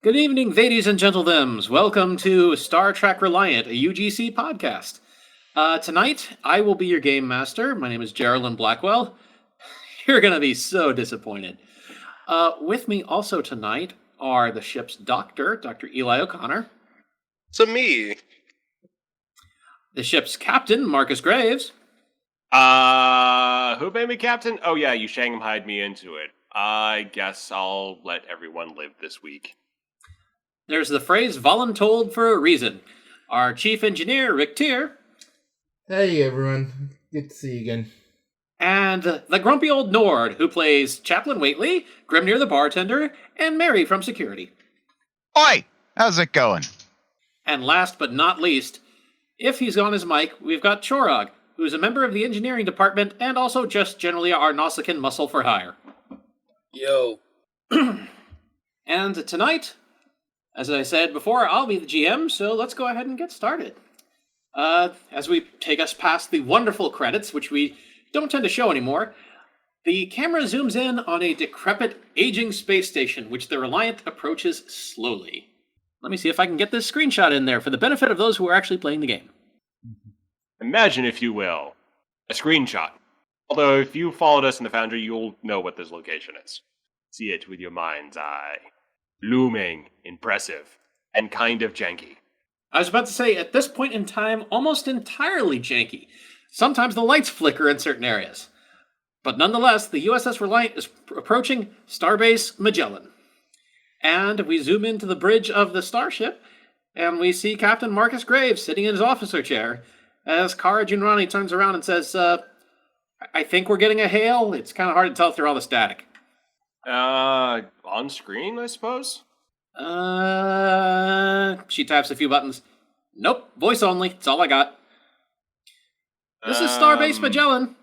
Good evening, ladies and gentlemen. Welcome to Star Trek Reliant, a UGC podcast. Tonight, I will be your game master. My name is Geraldine Blackwell. You're going to be so disappointed. With me also tonight are the ship's doctor, Dr. Eli O'Connor. So me. The ship's captain, Marcus Graves. Who made me captain? Oh yeah, you shanghaied me into it. I guess I'll let everyone live this week. There's the phrase voluntold for a reason. Our chief engineer, Rick Tier. Hey everyone, good to see you again. And the grumpy old Nord, who plays Chaplain Waitley, Grimnir the bartender, and Mary from security. Oi! How's it going? And last but not least, if he's on his mic, we've got Chorog, who's a member of the engineering department and also just generally our Nausicaan muscle for hire. Yo. And tonight, as I said before, I'll be the GM, so let's go ahead and get started. As we take us past the wonderful credits, which we don't tend to show anymore, the camera zooms in on a decrepit, aging space station, which the Reliant approaches slowly. Let me see if I can get this screenshot in there for the benefit of those who are actually playing the game. Imagine, if you will, a screenshot. Although, if you followed us in the Foundry, you'll know what this location is. See it with your mind's eye. Looming, impressive, and kind of janky. I was about to say, at this point in time, almost entirely janky. Sometimes the lights flicker in certain areas. But nonetheless, the USS Reliant is approaching starbase Magellan. And we zoom into the bridge of the starship, and we see Captain Marcus Graves sitting in his officer chair, as Kara Junrani turns around and says, I think we're getting a hail. It's kind of hard to tell through all the static. On screen, I suppose? She taps a few buttons. Nope, voice only. That's all I got. This is Starbase Magellan.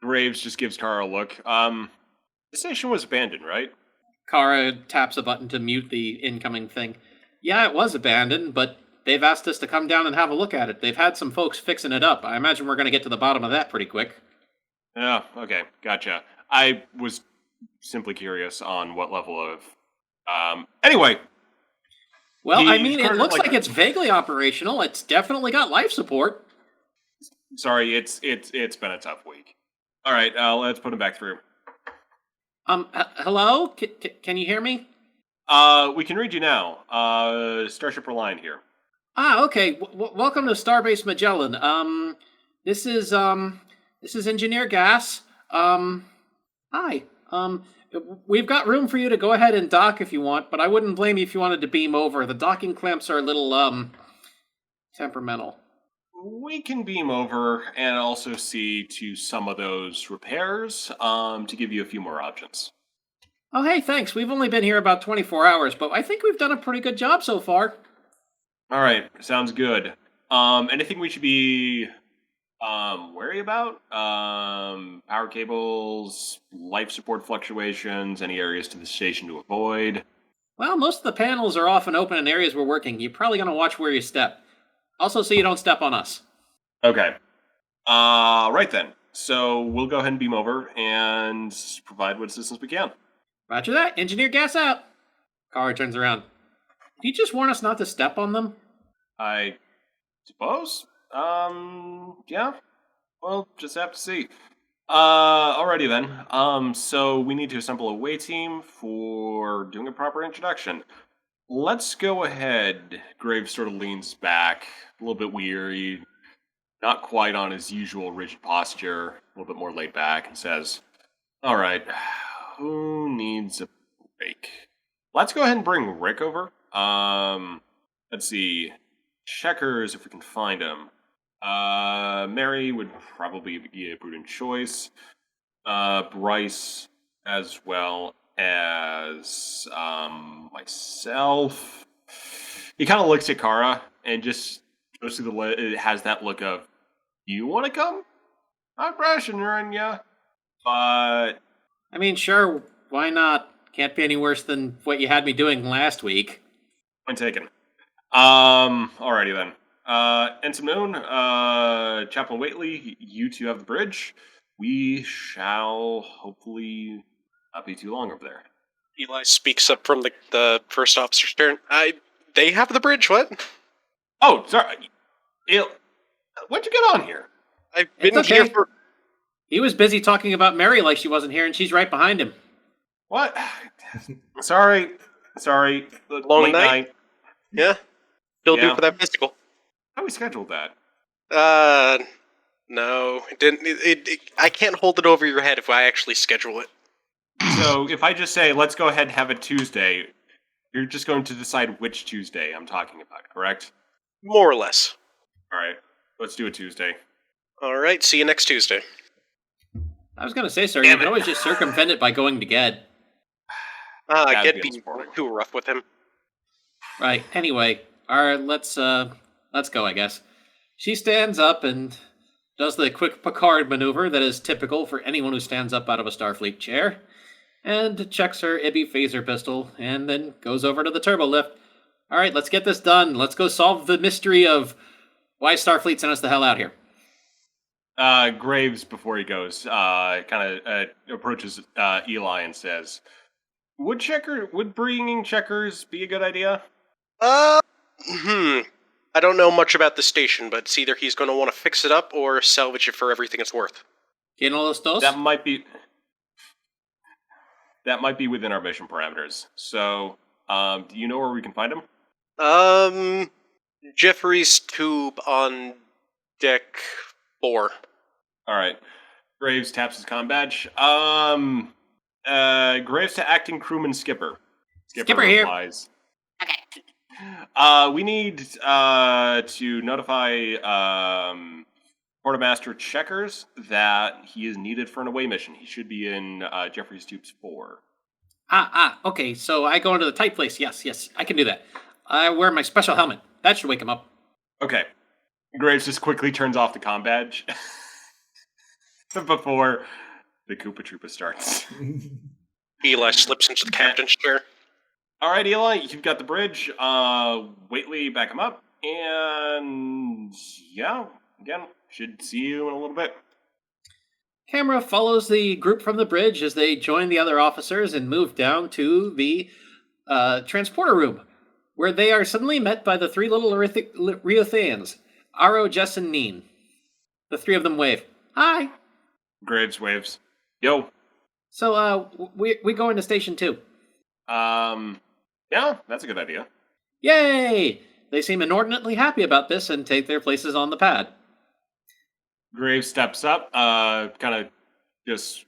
Graves just gives Kara a look. The station was abandoned, right? Kara taps a button to mute the incoming thing. Yeah, it was abandoned, but they've asked us to come down and have a look at it. They've had some folks fixing it up. I imagine we're going to get to the bottom of that pretty quick. Yeah, okay, gotcha. I was simply curious on what level of... Anyway! Well, I mean, it looks like it's vaguely operational. It's definitely got life support. Sorry, it's been a tough week. Alright, let's put him back through. Hello? Can you hear me? We can read you now. Starship Reliant here. Okay. Welcome to Starbase Magellan. This is Engineer Gas. Hi. We've got room for you to go ahead and dock if you want, but I wouldn't blame you if you wanted to beam over. The docking clamps are a little, temperamental. We can beam over and also see to some of those repairs, to give you a few more options. Oh, hey, thanks. We've only been here about 24 hours, but I think we've done a pretty good job so far. Alright, sounds good. Anything we should be, wary about? Power cables, life support fluctuations, any areas to the station to avoid? Well, most of the panels are off and open in areas we're working. You're probably going to watch where you step. Also, so you don't step on us. Okay. Right then. So we'll go ahead and beam over and provide what assistance we can. Roger that. Engineer Gas out. Kara turns around. Did you just warn us not to step on them? I suppose? Yeah. Well, just have to see. Alrighty then. So we need to assemble a way team for doing a proper introduction. Let's go ahead. Graves sort of leans back, a little bit weary, not quite on his usual rigid posture, a little bit more laid back, and says, Alright, who needs a break? Let's go ahead and bring Rick over. Let's see. Checkers, if we can find him. Mary would probably be a prudent choice. Bryce as well as myself. He kind of looks at Kara and just goes through it has that look of, you want to come? I'm pressuring ya. But I mean, sure, why not? Can't be any worse than what you had me doing last week. point taken. Alrighty then. Ensign Moon, Chaplain Waitley, you two have the bridge. We shall hopefully not be too long over there. Eli speaks up from the first officer's turn. They have the bridge, what? Oh, sorry. When'd you get on here? I've It's been okay. here for... He was busy talking about Mary like she wasn't here, and she's right behind him. What? Sorry. Long Late night? Yeah. Still Yeah. due for that physical. How we scheduled that? No. It didn't. I can't hold it over your head if I actually schedule it. So if I just say, let's go ahead and have it Tuesday, you're just going to decide which Tuesday I'm talking about, correct? More or less. All right. Let's do it Tuesday. Alright, see you next Tuesday. I was going to say, sir, Damn you can it. always just circumvent it by going to Ged. That'd Get be being unsupporting. too rough with him. Right. Anyway, let's go, I guess. She stands up and does the quick Picard maneuver that is typical for anyone who stands up out of a Starfleet chair, and checks her Ibby phaser pistol, and then goes over to the turbo lift. All right, let's get this done. Let's go solve the mystery of why Starfleet sent us the hell out here. Graves, before he goes, kind of approaches Eli and says, would bringing checkers be a good idea? I don't know much about the station, but it's either he's going to want to fix it up or salvage it for everything it's worth. ¿Quién los dos? That might be within our mission parameters. So, do you know where we can find him? Jeffrey's tube on deck 4. All right. Graves taps his comm badge. Graves to acting crewman Skipper. Skipper here. Replies. We need to notify Quartermaster Checkers that he is needed for an away mission. He should be in Jeffrey's Tubes 4. Okay, so I go into the tight place. Yes, I can do that. I wear my special helmet. That should wake him up. Okay. Graves just quickly turns off the comm badge before the Koopa Troopa starts. Eli slips into the captain's chair. All right, Eli, you've got the bridge. Waitley, back him up. And yeah, again, should see you in a little bit. Camera follows the group from the bridge as they join the other officers and move down to the transporter room, where they are suddenly met by the three little Riotheans, Aro, Jess, and Neen. The three of them wave. Hi! Graves waves. Yo. So, we go into Station 2. Yeah, that's a good idea. Yay! They seem inordinately happy about this and take their places on the pad. Graves steps up, kind of just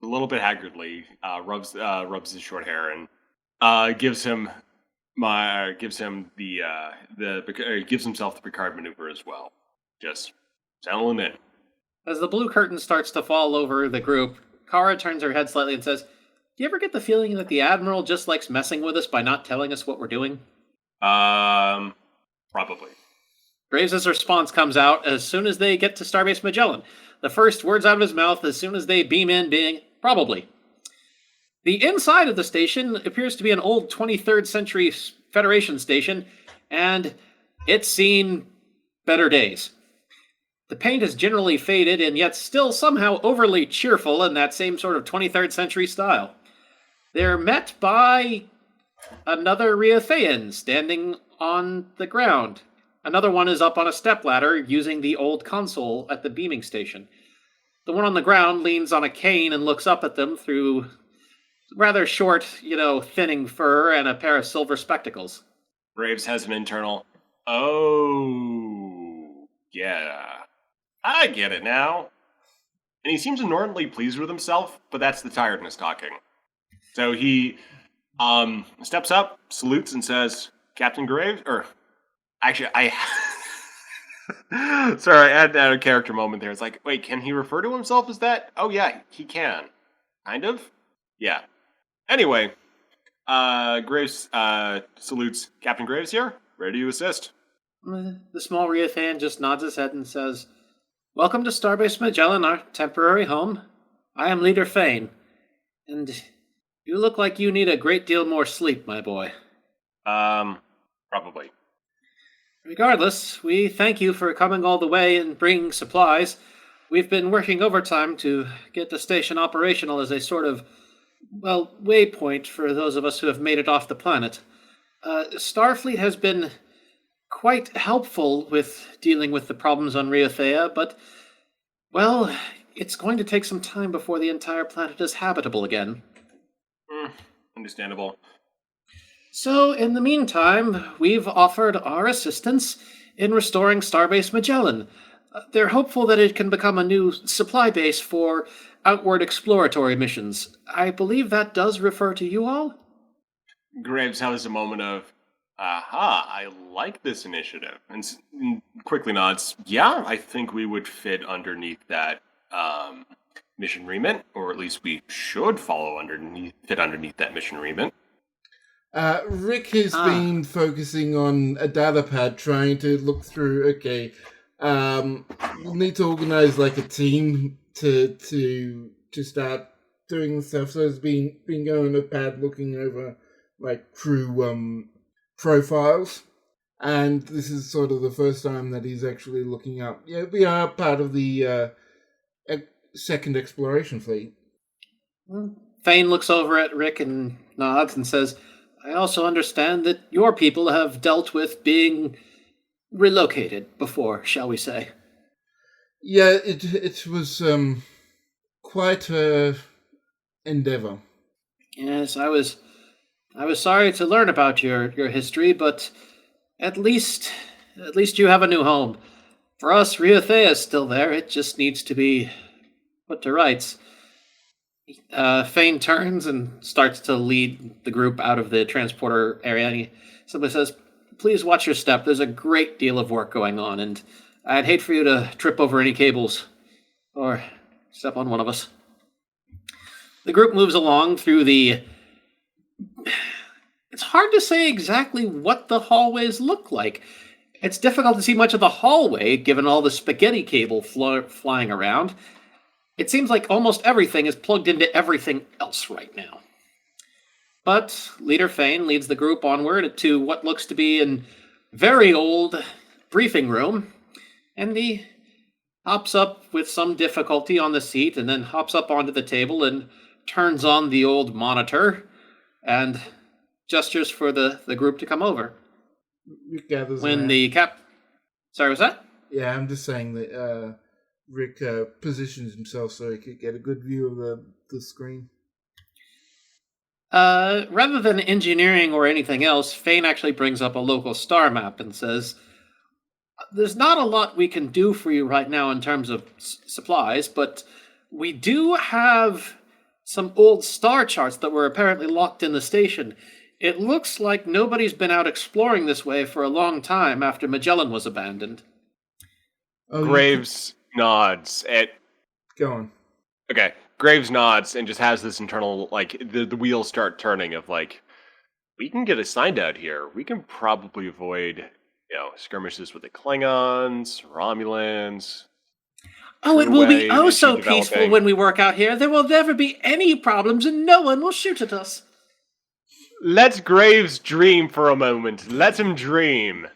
a little bit haggardly, rubs his short hair and gives himself the Picard maneuver as well. Just settle him in. As the blue curtain starts to fall over the group, Kara turns her head slightly and says, "Do you ever get the feeling that the Admiral just likes messing with us by not telling us what we're doing?" Probably. Graves' response comes out as soon as they get to Starbase Magellan. The first words out of his mouth as soon as they beam in being, "Probably." The inside of the station appears to be an old 23rd century Federation station, and it's seen better days. The paint is generally faded and yet still somehow overly cheerful in that same sort of 23rd century style. They're met by another Riothean standing on the ground. Another one is up on a stepladder using the old console at the beaming station. The one on the ground leans on a cane and looks up at them through rather short, thinning fur and a pair of silver spectacles. Graves has an internal, "Oh, yeah. I get it now." And he seems inordinately pleased with himself, but that's the tiredness talking. So he steps up, salutes, and says, "Captain Graves?" Or, actually, sorry, I had a character moment there. It's like, wait, can he refer to himself as that? Oh, yeah, he can. Kind of? Yeah. Anyway, Graves salutes, "Captain Graves here. Ready to assist." The small Riothan just nods his head and says, "Welcome to Starbase Magellan, our temporary home. I am Leader Fane, and you look like you need a great deal more sleep, my boy." Probably. Regardless, we thank you for coming all the way and bringing supplies. We've been working overtime to get the station operational as a sort of well, waypoint for those of us who have made it off the planet. Starfleet has been quite helpful with dealing with the problems on Riothea, but, well, it's going to take some time before the entire planet is habitable again. Understandable. So, in the meantime, we've offered our assistance in restoring Starbase Magellan. They're hopeful that it can become a new supply base for outward exploratory missions. I believe that does refer to you all? Graves has a moment of, aha, I like this initiative. And quickly nods, yeah, I think we would fit underneath that mission remit, or at least we should fit underneath that mission remit. Rick has been focusing on a data pad, trying to look through. Okay, we'll need to organize like a team to start doing stuff. So he's been going on a pad, looking over like crew profiles, and this is sort of the first time that he's actually looking up. Yeah, we are part of the second exploration fleet. Fane looks over at Rick and nods and says, I also understand that your people have dealt with being relocated before, shall we say. Yeah, it was quite a endeavor. Yes, I was sorry to learn about your history, but at least you have a new home. For us, Riothea is still there. It just needs to be put to rights. Fane turns and starts to lead the group out of the transporter area, and he simply says, please watch your step. There's a great deal of work going on, and I'd hate for you to trip over any cables or step on one of us. The group moves along through the... It's hard to say exactly what the hallways look like. It's difficult to see much of the hallway, given all the spaghetti cable flying around. It seems like almost everything is plugged into everything else right now. But Leader Fane leads the group onward to what looks to be a very old briefing room, and he hops up with some difficulty on the seat and then hops up onto the table and turns on the old monitor and gestures for the group to come over. Rick gathers When around. the Sorry, was that? Yeah, I'm just saying that Rick positions himself so he could get a good view of the screen. Rather than engineering or anything else, Fane actually brings up a local star map and says, there's not a lot we can do for you right now in terms of supplies, but we do have some old star charts that were apparently locked in the station. It looks like nobody's been out exploring this way for a long time after Magellan was abandoned. Oh, Graves nods at... Go on. Okay, Graves nods and just has this internal, like, the wheels start turning of, like, we can get assigned out here. We can probably avoid, skirmishes with the Klingons, Romulans. Oh, it will be Crewway oh issue so peaceful developing. when we work out here. There will never be any problems and no one will shoot at us. Let Graves dream for a moment. Let him dream.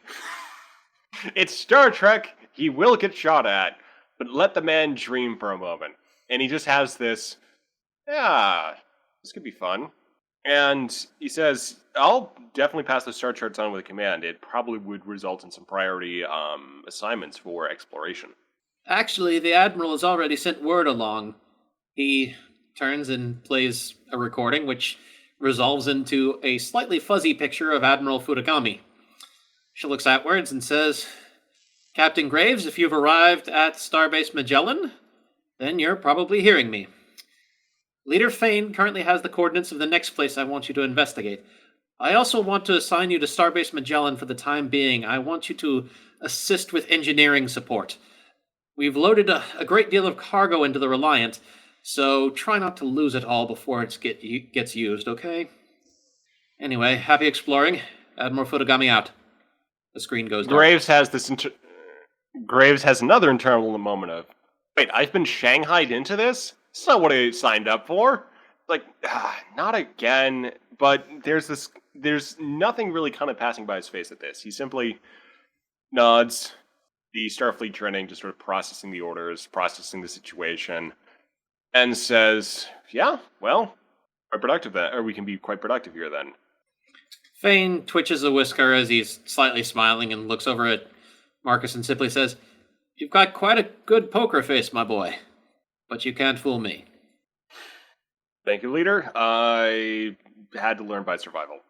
It's Star Trek. He will get shot at. But let the man dream for a moment. And he just has this, this could be fun. And he says, I'll definitely pass the star charts on with command. It probably would result in some priority assignments for exploration. Actually, the Admiral has already sent word along. He turns and plays a recording, which resolves into a slightly fuzzy picture of Admiral Futigawa. She looks outwards and says, Captain Graves, if you've arrived at Starbase Magellan, then you're probably hearing me. Leader Fane currently has the coordinates of the next place I want you to investigate. I also want to assign you to Starbase Magellan for the time being. I want you to assist with engineering support. We've loaded a great deal of cargo into the Reliant, so try not to lose it all before it gets used, okay? Anyway, happy exploring. Admiral Futigawa out. The screen goes dark. Graves has another internal moment of, wait, I've been shanghaied into this? This is not what I signed up for. Like, not again. But there's nothing really kind of passing by his face at this. He simply nods. The Starfleet training, just sort of processing the orders, processing the situation, and says, yeah, well, quite productive then, or we can be quite productive here then. Fane twitches a whisker as he's slightly smiling and looks over at Marcus and simply says, "You've got quite a good poker face, my boy. But you can't fool me." Thank you, leader. I had to learn by survival.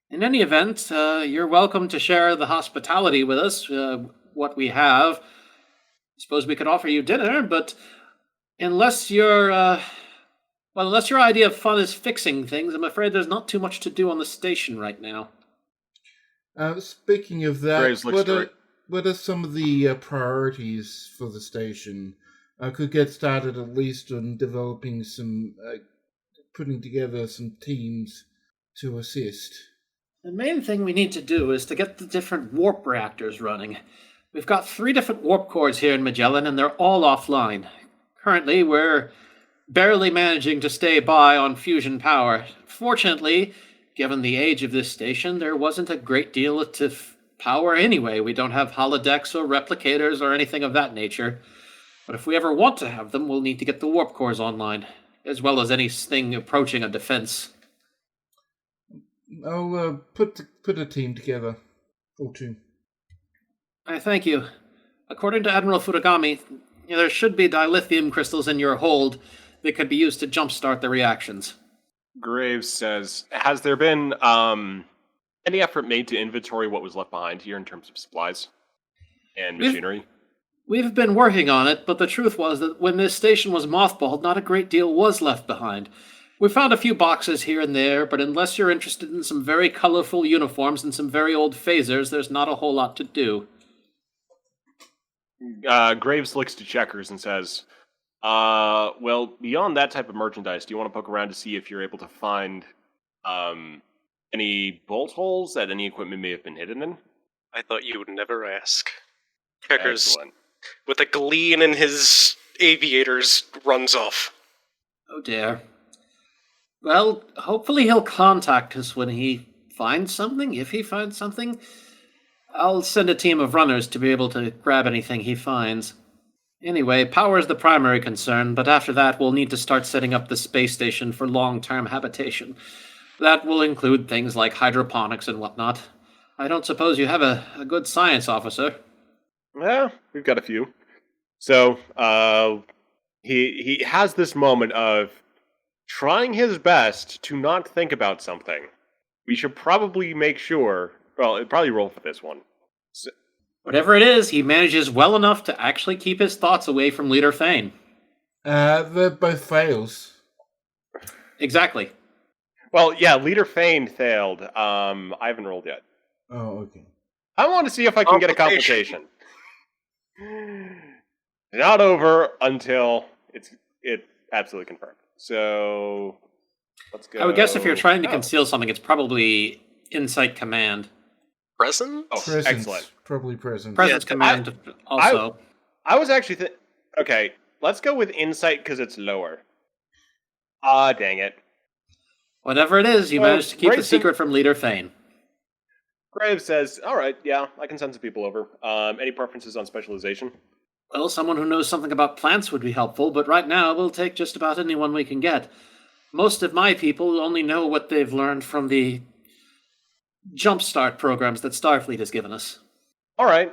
In any event, you're welcome to share the hospitality with us, what we have. I suppose we could offer you dinner, but unless unless your idea of fun is fixing things, I'm afraid there's not too much to do on the station right now. Speaking of that, Graves looks through it. what are some of the priorities for the station? I could get started at least on developing some, putting together some teams to assist. The main thing we need to do is to get the different warp reactors running. We've got 3 different warp cores here in Magellan, and they're all offline. Currently, we're barely managing to stay by on fusion power. Fortunately, given the age of this station, there wasn't a great deal to power anyway. We don't have holodecks or replicators or anything of that nature. But if we ever want to have them, we'll need to get the warp cores online, as well as anything approaching a defense. I'll put a team together, or 2. I thank you. According to Admiral Futigawa, there should be dilithium crystals in your hold that could be used to jumpstart the reactions. Graves says, has there been any effort made to inventory what was left behind here in terms of supplies and machinery? We've been working on it, but the truth was that when this station was mothballed, not a great deal was left behind. We found a few boxes here and there, but unless you're interested in some very colorful uniforms and some very old phasers, there's not a whole lot to do. Graves looks to Checkers and says, well, beyond that type of merchandise, do you want to poke around to see if you're able to find any bolt holes that any equipment may have been hidden in? I thought you would never ask. Checkers, Excellent. with a gleam in his aviators, runs off. Oh dear. Well, hopefully he'll contact us when he finds something, if he finds something. I'll send a team of runners to be able to grab anything he finds. Anyway, power is the primary concern, but after that we'll need to start setting up the space station for long-term habitation. That will include things like hydroponics and whatnot. I don't suppose you have a good science officer. Yeah, we've got a few. So, he has this moment of trying his best to not think about something. We should probably make sure... Well, it'd probably roll for this one. So, Whatever it is, he manages well enough to actually keep his thoughts away from Leader Fane. They're both fails. Exactly. well, yeah, Leader Fane failed. I haven't rolled yet. Oh, okay. I want to see if I can get a complication. Not over until it's absolutely confirmed. So, let's go. I would guess if you're trying to conceal something, it's probably Insight Command. Present? Oh, Presence. excellent. Probably presence. Presence Command also. I was actually okay, let's go with Insight because it's lower. Ah, dang it. Whatever it is, you Well, managed to keep the Grayson- secret from Leader Fane. Graves says, alright, yeah, I can send some people over. Any preferences on specialization? Well, someone who knows something about plants would be helpful, but right now we'll take just about anyone we can get. Most of my people only know what they've learned from the jumpstart programs that Starfleet has given us. Alright,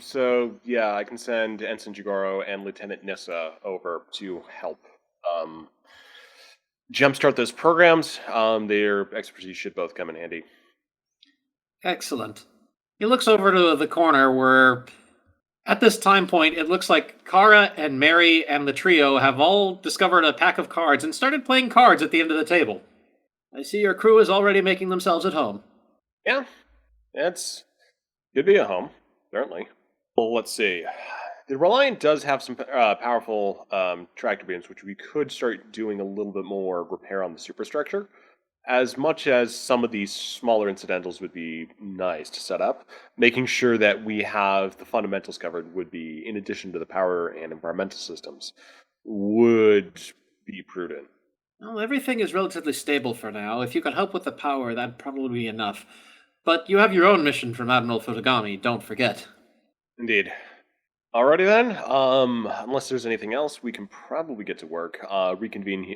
so yeah, I can send Ensign Jigoro and Lieutenant Nissa over to help jumpstart those programs. Their expertise should both come in handy. Excellent. He looks over to the corner where, at this time point, it looks like Kara and Mary and the trio have all discovered a pack of cards and started playing cards at the end of the table. I see your crew is already making themselves at home. Yeah, it's could be a home, certainly. Well, let's see. The Reliant does have some powerful tractor beams, which we could start doing a little bit more repair on the superstructure. As much as some of these smaller incidentals would be nice to set up, making sure that we have the fundamentals covered would be, in addition to the power and environmental systems, would be prudent. Well, everything is relatively stable for now. If you could help with the power, that'd probably be enough. But you have your own mission from Admiral Futigawa, don't forget. Indeed. Alrighty then. Unless there's anything else, we can probably get to work. Reconvene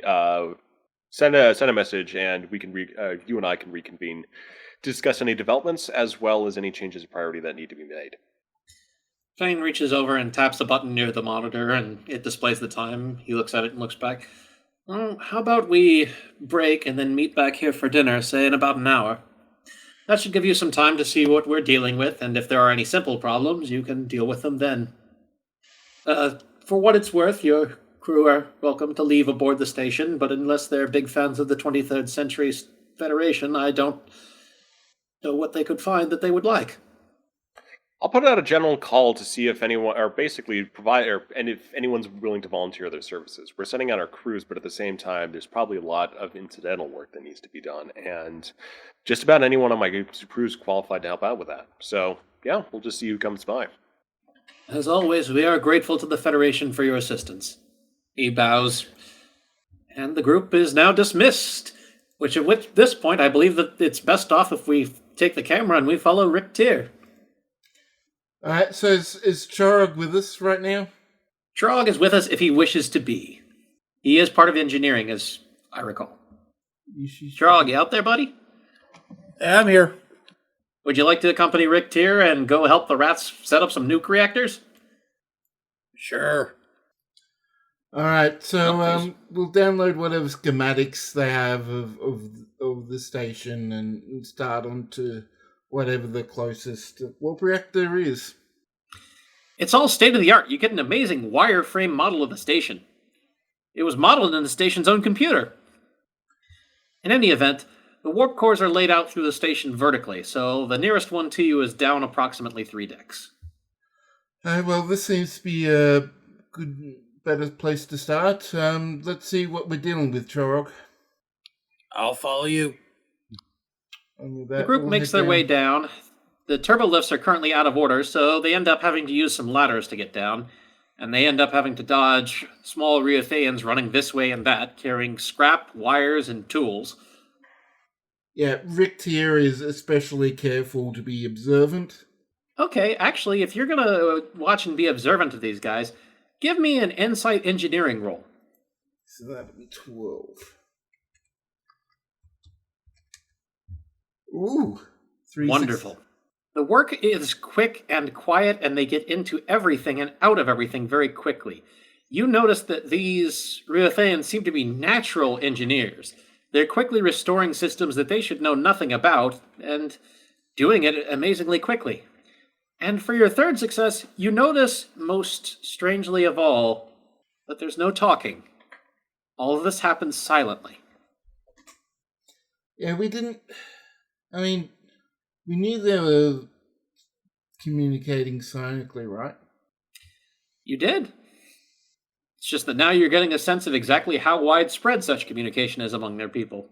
send a message, and we can you and I can reconvene to discuss any developments as well as any changes of priority that need to be made. Fane reaches over and taps a button near the monitor, and it displays the time. He looks at it and looks back. Well, how about we break and then meet back here for dinner, say in about an hour? That should give you some time to see what we're dealing with, and if there are any simple problems, you can deal with them then. For what it's worth, your crew are welcome to leave aboard the station, but unless they're big fans of the 23rd Century Federation, I don't know what they could find that they would like. I'll put out a general call to see if anyone, or basically and if anyone's willing to volunteer their services. We're sending out our crews, but at the same time, there's probably a lot of incidental work that needs to be done, and just about anyone on my crew is qualified to help out with that. So, yeah, we'll just see who comes by. As always, we are grateful to the Federation for your assistance. He bows, and the group is now dismissed, which at this point, I believe that it's best off if we take the camera and we follow Rick Tier. Alright, so is Chorog with us right now? Trog is with us if he wishes to be. He is part of engineering, as I recall. Trog, you out there, buddy? I'm here. Would you like to accompany Rick Tier and go help the rats set up some nuke reactors? Sure. Alright, so we'll download whatever schematics they have of the station and start on to whatever the closest warp reactor is. It's all state-of-the-art. You get an amazing wireframe model of the station. It was modeled in the station's own computer. In any event, the warp cores are laid out through the station vertically, so the nearest one to you is down approximately 3 decks. Well, this seems to be a better place to start. Let's see what we're dealing with, Chorog. I'll follow you. The group makes their way down. The turbo lifts are currently out of order, so they end up having to use some ladders to get down, and they end up having to dodge small Reutheians running this way and that, carrying scrap, wires, and tools. Yeah, Rick here is especially careful to be observant. Okay, actually, if you're gonna watch and be observant of these guys, give me an insight engineering roll. So that'd be 12. Ooh, 3 Wonderful. The work is quick and quiet, and they get into everything and out of everything very quickly. You notice that these Reutheians seem to be natural engineers. They're quickly restoring systems that they should know nothing about, and doing it amazingly quickly. And for your third success, you notice, most strangely of all, that there's no talking. All of this happens silently. Yeah, we knew they were communicating silently, right? You did. It's just that now you're getting a sense of exactly how widespread such communication is among their people.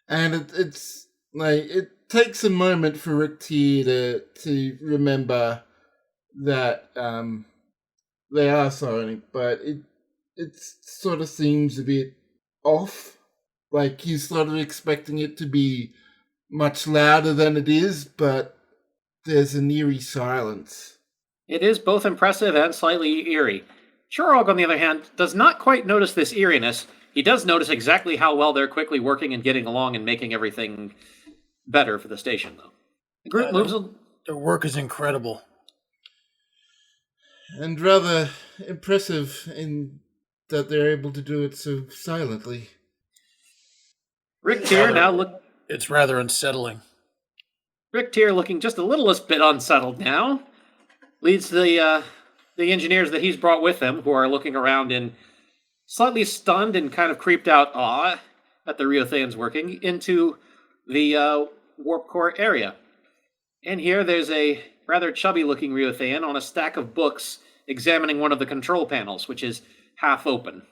And it's like, it takes a moment for Rick T to remember that they are silent, but it sort of seems a bit off. Like, he's sort of expecting it to be much louder than it is, but there's an eerie silence. It is both impressive and slightly eerie. Chorog, on the other hand, does not quite notice this eeriness. He does notice exactly how well they're quickly working and getting along and making everything better for the station, though. The group moves... Their work is incredible. And rather impressive in that they're able to do it so silently. Rick Tier now look... It's rather unsettling. Rick Tier, looking just a little bit unsettled now, leads the engineers that he's brought with him, who are looking around in slightly stunned and kind of creeped out awe at the Reutheians working, into the warp core area. And here there's a rather chubby-looking Reutheian on a stack of books examining one of the control panels, which is half open.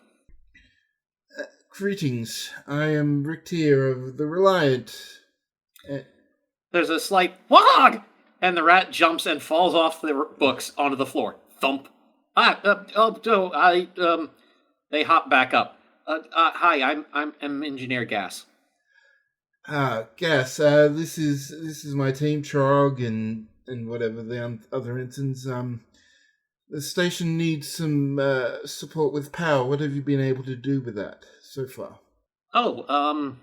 Greetings, I am Rick Tier of the Reliant. There's a slight wog, and the rat jumps and falls off the books onto the floor. Thump. They hop back up. Hi, I'm Engineer Gas. Gas. This is my team, Chorog, and whatever the other ensigns. The station needs some support with power. What have you been able to do with that so far? Well,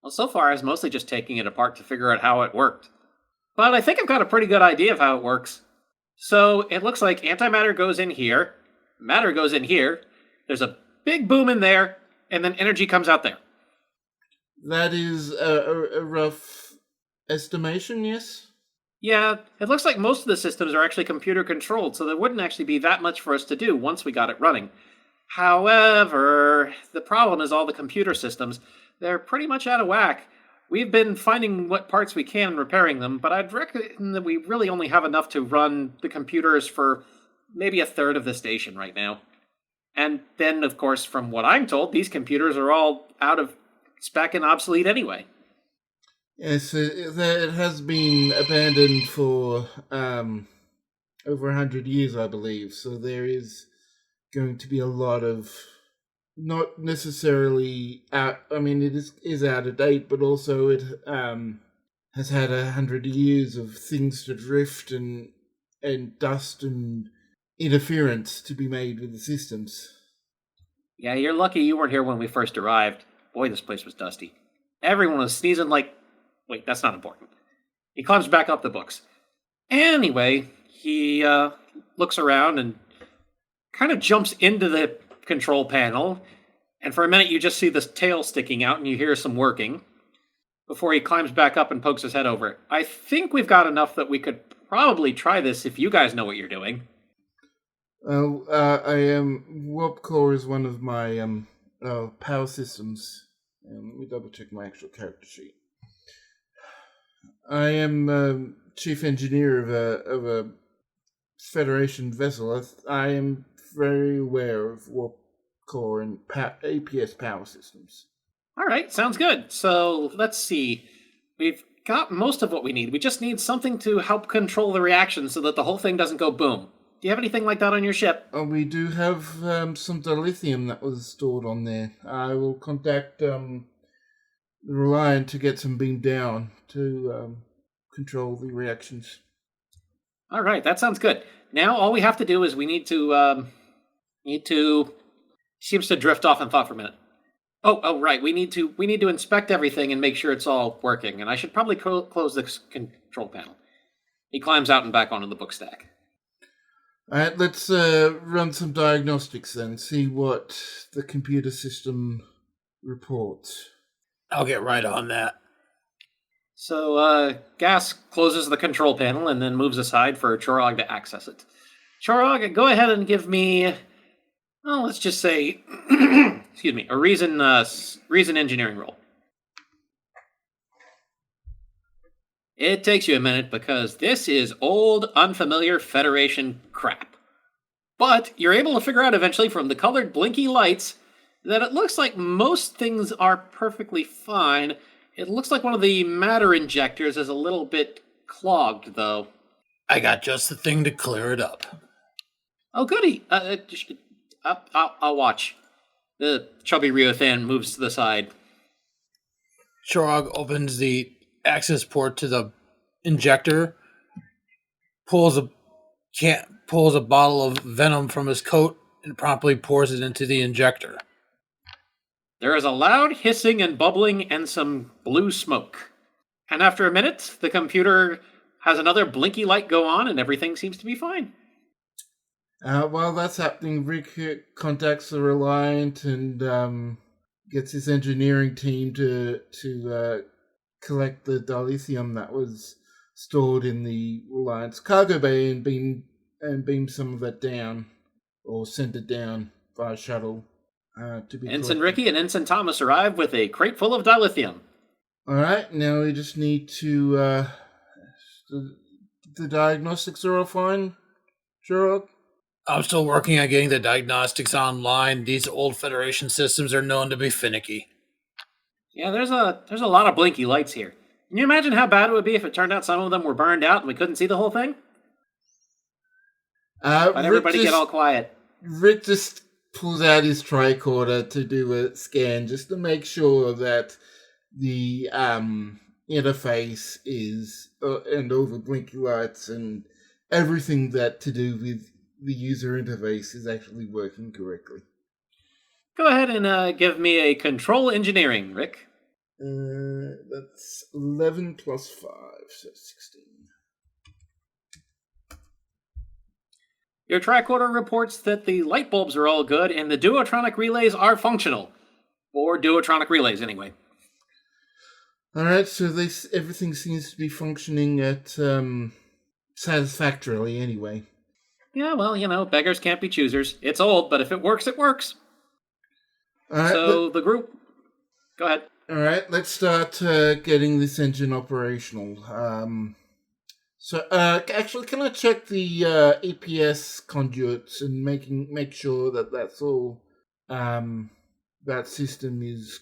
so far I was mostly just taking it apart to figure out how it worked. But I think I've got a pretty good idea of how it works. So it looks like antimatter goes in here, matter goes in here, there's a big boom in there, and then energy comes out there. That is a rough estimation, yes? Yeah, it looks like most of the systems are actually computer controlled, so there wouldn't actually be that much for us to do once we got it running. However, the problem is all the computer systems, they're pretty much out of whack. We've been finding what parts we can and repairing them, but I'd reckon that we really only have enough to run the computers for maybe a third of the station right now. And then, of course, from what I'm told, these computers are all out of spec and obsolete anyway. Yes, it has been abandoned for over 100 years, I believe. So there is going to be a lot of, not necessarily out. I mean, it is out of date, but also it has had 100 years of things to drift and dust and interference to be made with the systems. Yeah, you're lucky you weren't here when we first arrived. Boy, this place was dusty. Everyone was sneezing like... Wait, that's not important. He climbs back up the books. Anyway, he looks around and kind of jumps into the control panel, and for a minute you just see this tail sticking out and you hear some working before he climbs back up and pokes his head over it. I think we've got enough that we could probably try this if you guys know what you're doing. I am... Warp core is one of my power systems. Let me double check my actual character sheet. I am chief engineer of a Federation vessel. I am very aware of warp core and APS power systems. All right, sounds good. So let's see. We've got most of what we need. We just need something to help control the reaction so that the whole thing doesn't go boom. Do you have anything like that on your ship? We do have some dilithium that was stored on there. I will contact Reliant to get some beamed down to control the reactions. All right, that sounds good. Now all we have to do is we need to seems to drift off in thought for a minute. Oh, right. We need to inspect everything and make sure it's all working. And I should probably close the control panel. He climbs out and back onto the book stack. All right, let's run some diagnostics then. See what the computer system reports. I'll get right on that. So, Gas closes the control panel and then moves aside for Chorog to access it. Chorog, go ahead and give me, well, let's just say, excuse me, a reason engineering roll. It takes you a minute because this is old, unfamiliar Federation crap. But you're able to figure out eventually from the colored blinky lights that it looks like most things are perfectly fine. It looks like one of the matter injectors is a little bit clogged, though. I got just the thing to clear it up. Oh, goody. I'll watch. The chubby Ryothan moves to the side. Chorog opens the access port to the injector, pulls a bottle of venom from his coat, and promptly pours it into the injector. There is a loud hissing and bubbling and some blue smoke. And after a minute, the computer has another blinky light go on and everything seems to be fine. While that's happening, Rick contacts the Reliant and gets his engineering team to collect the dilithium that was stored in the Reliant's cargo bay and beam some of it down, or send it down via shuttle to be Ensign collected. Ricky and Ensign Thomas arrive with a crate full of dilithium. All right, now we just need to. The diagnostics are all fine, Sherlock? I'm still working on getting the diagnostics online. These old Federation systems are known to be finicky. Yeah, there's a lot of blinky lights here. Can you imagine how bad it would be if it turned out some of them were burned out and we couldn't see the whole thing? But everybody get all quiet. Rick just pulls out his tricorder to do a scan just to make sure that the interface is and all the blinky lights and everything that to do with the user interface is actually working correctly. Go ahead and give me a control engineering, Rick. That's 11 plus 5, so 16. Your tricorder reports that the light bulbs are all good and the duotronic relays are functional. Or duotronic relays, anyway. Alright, so everything seems to be functioning at satisfactorily anyway. Yeah, well, beggars can't be choosers. It's old, but if it works, it works. Alright, So the group... Go ahead. Alright, let's start getting this engine operational. Actually, can I check the APS conduits and make sure that that's all, that system is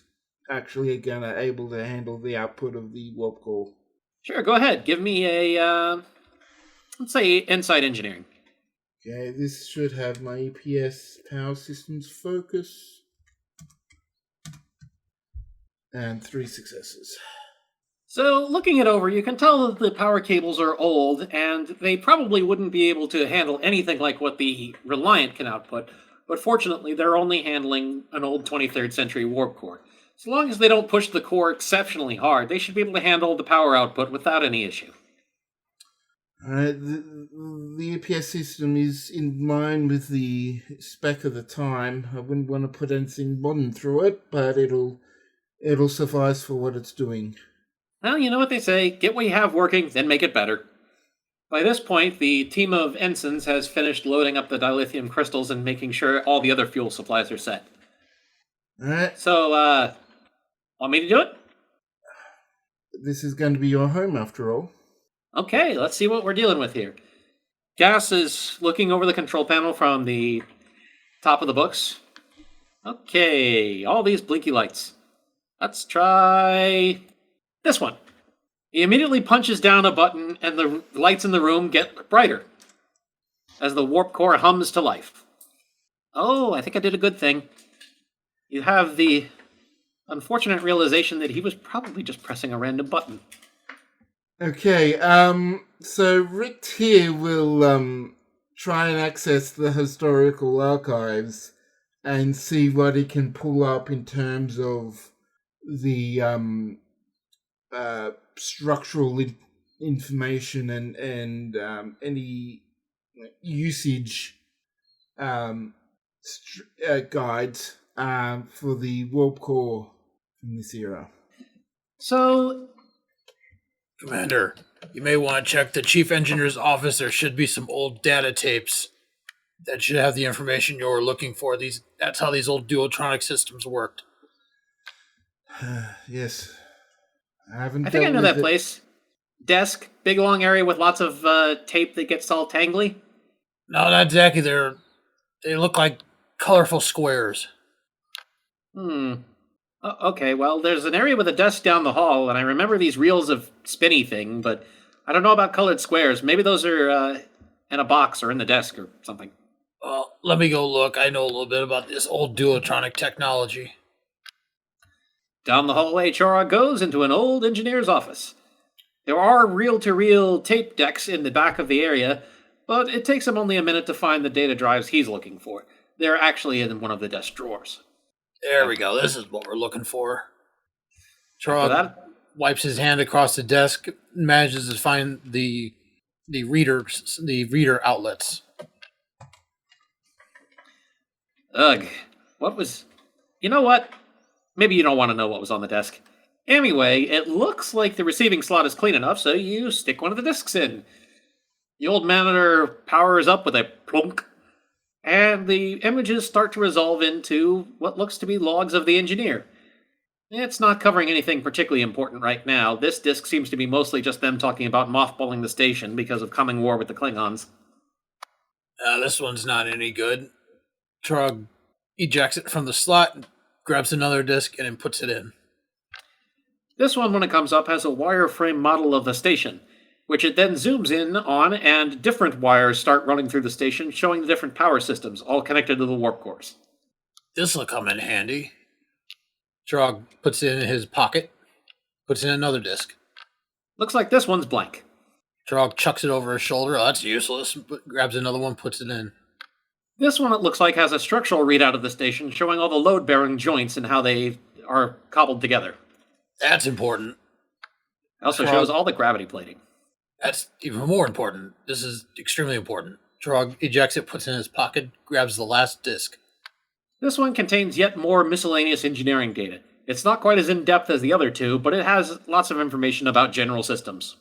actually able to handle the output of the warp core? Sure, go ahead. Give me a, let's say, insight engineering. Okay, this should have my APS power systems focus. And 3 successes. So, looking it over, you can tell that the power cables are old, and they probably wouldn't be able to handle anything like what the Reliant can output, but fortunately they're only handling an old 23rd century warp core. So long as they don't push the core exceptionally hard, they should be able to handle the power output without any issue. Alright, the APS system is in line with the spec of the time. I wouldn't want to put anything modern through it, but it'll suffice for what it's doing. Well, you know what they say, get what you have working, then make it better. By this point, the team of ensigns has finished loading up the dilithium crystals and making sure all the other fuel supplies are set. Alright. So, want me to do it? This is going to be your home, after all. Okay, let's see what we're dealing with here. Gas is looking over the control panel from the top of the books. Okay, all these blinky lights. Let's try this one. He immediately punches down a button and the lights in the room get brighter as the warp core hums to life. Oh, I think I did a good thing. You have the unfortunate realization that he was probably just pressing a random button. Okay, so Rick here will try and access the historical archives and see what he can pull up in terms of the structural information and any usage guides for the warp core from this era. So, Commander, you may want to check the chief engineer's office. There should be some old data tapes that should have the information you're looking for. That's how these old duotronic systems worked. Yes. I think I know that place. Desk, big long area with lots of tape that gets all tangly. No, not exactly. They look like colorful squares. Okay, well, there's an area with a desk down the hall, and I remember these reels of spinny thing, but I don't know about colored squares. Maybe those are in a box or in the desk or something. Well, let me go look. I know a little bit about this old duotronic technology. Down the hallway, Chora goes into an old engineer's office. There are reel-to-reel tape decks in the back of the area, but it takes him only a minute to find the data drives he's looking for. They're actually in one of the desk drawers. There we go. This is what we're looking for. Chora wipes his hand across the desk, manages to find the reader outlets. Ugh. What was... You know what? Maybe you don't want to know what was on the desk. Anyway, it looks like the receiving slot is clean enough, so you stick one of the discs in. The old monitor powers up with a plunk, and the images start to resolve into what looks to be logs of the engineer. It's not covering anything particularly important right now. This disc seems to be mostly just them talking about mothballing the station because of coming war with the Klingons. This one's not any good. Trog ejects it from the slot, grabs another disc, and then puts it in. This one, when it comes up, has a wireframe model of the station, which it then zooms in on, and different wires start running through the station, showing the different power systems, all connected to the warp cores. This'll come in handy. Trog puts it in his pocket, puts in another disc. Looks like this one's blank. Trog chucks it over his shoulder. Oh, that's useless. Grabs another one, puts it in. This one, it looks like, has a structural readout of the station showing all the load-bearing joints and how they are cobbled together. That's important. It also Shrug. shows all the gravity plating. That's even more important. This is extremely important. Trog ejects it, puts it in his pocket, grabs the last disc. This one contains yet more miscellaneous engineering data. It's not quite as in-depth as the other two, but it has lots of information about general systems.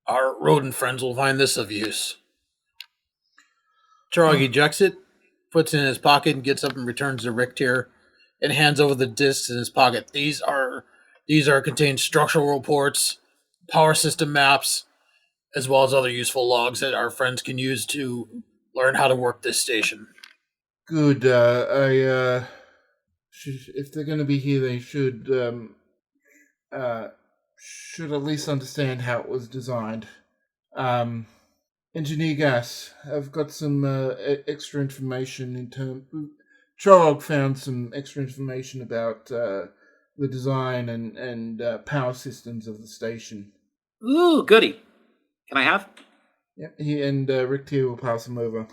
Our rodent friends will find this of use. Trog ejects it, puts it in his pocket, and gets up and returns to Richter and hands over the discs in his pocket. These are contain structural reports, power system maps, as well as other useful logs that our friends can use to learn how to work this station. Good. If they're going to be here, they should at least understand how it was designed. Engineer Gas, I've got some extra information in terms. Chorog found some extra information about the design and power systems of the station. Ooh, goody. Can I have? Yep, he and Rick T will pass him over.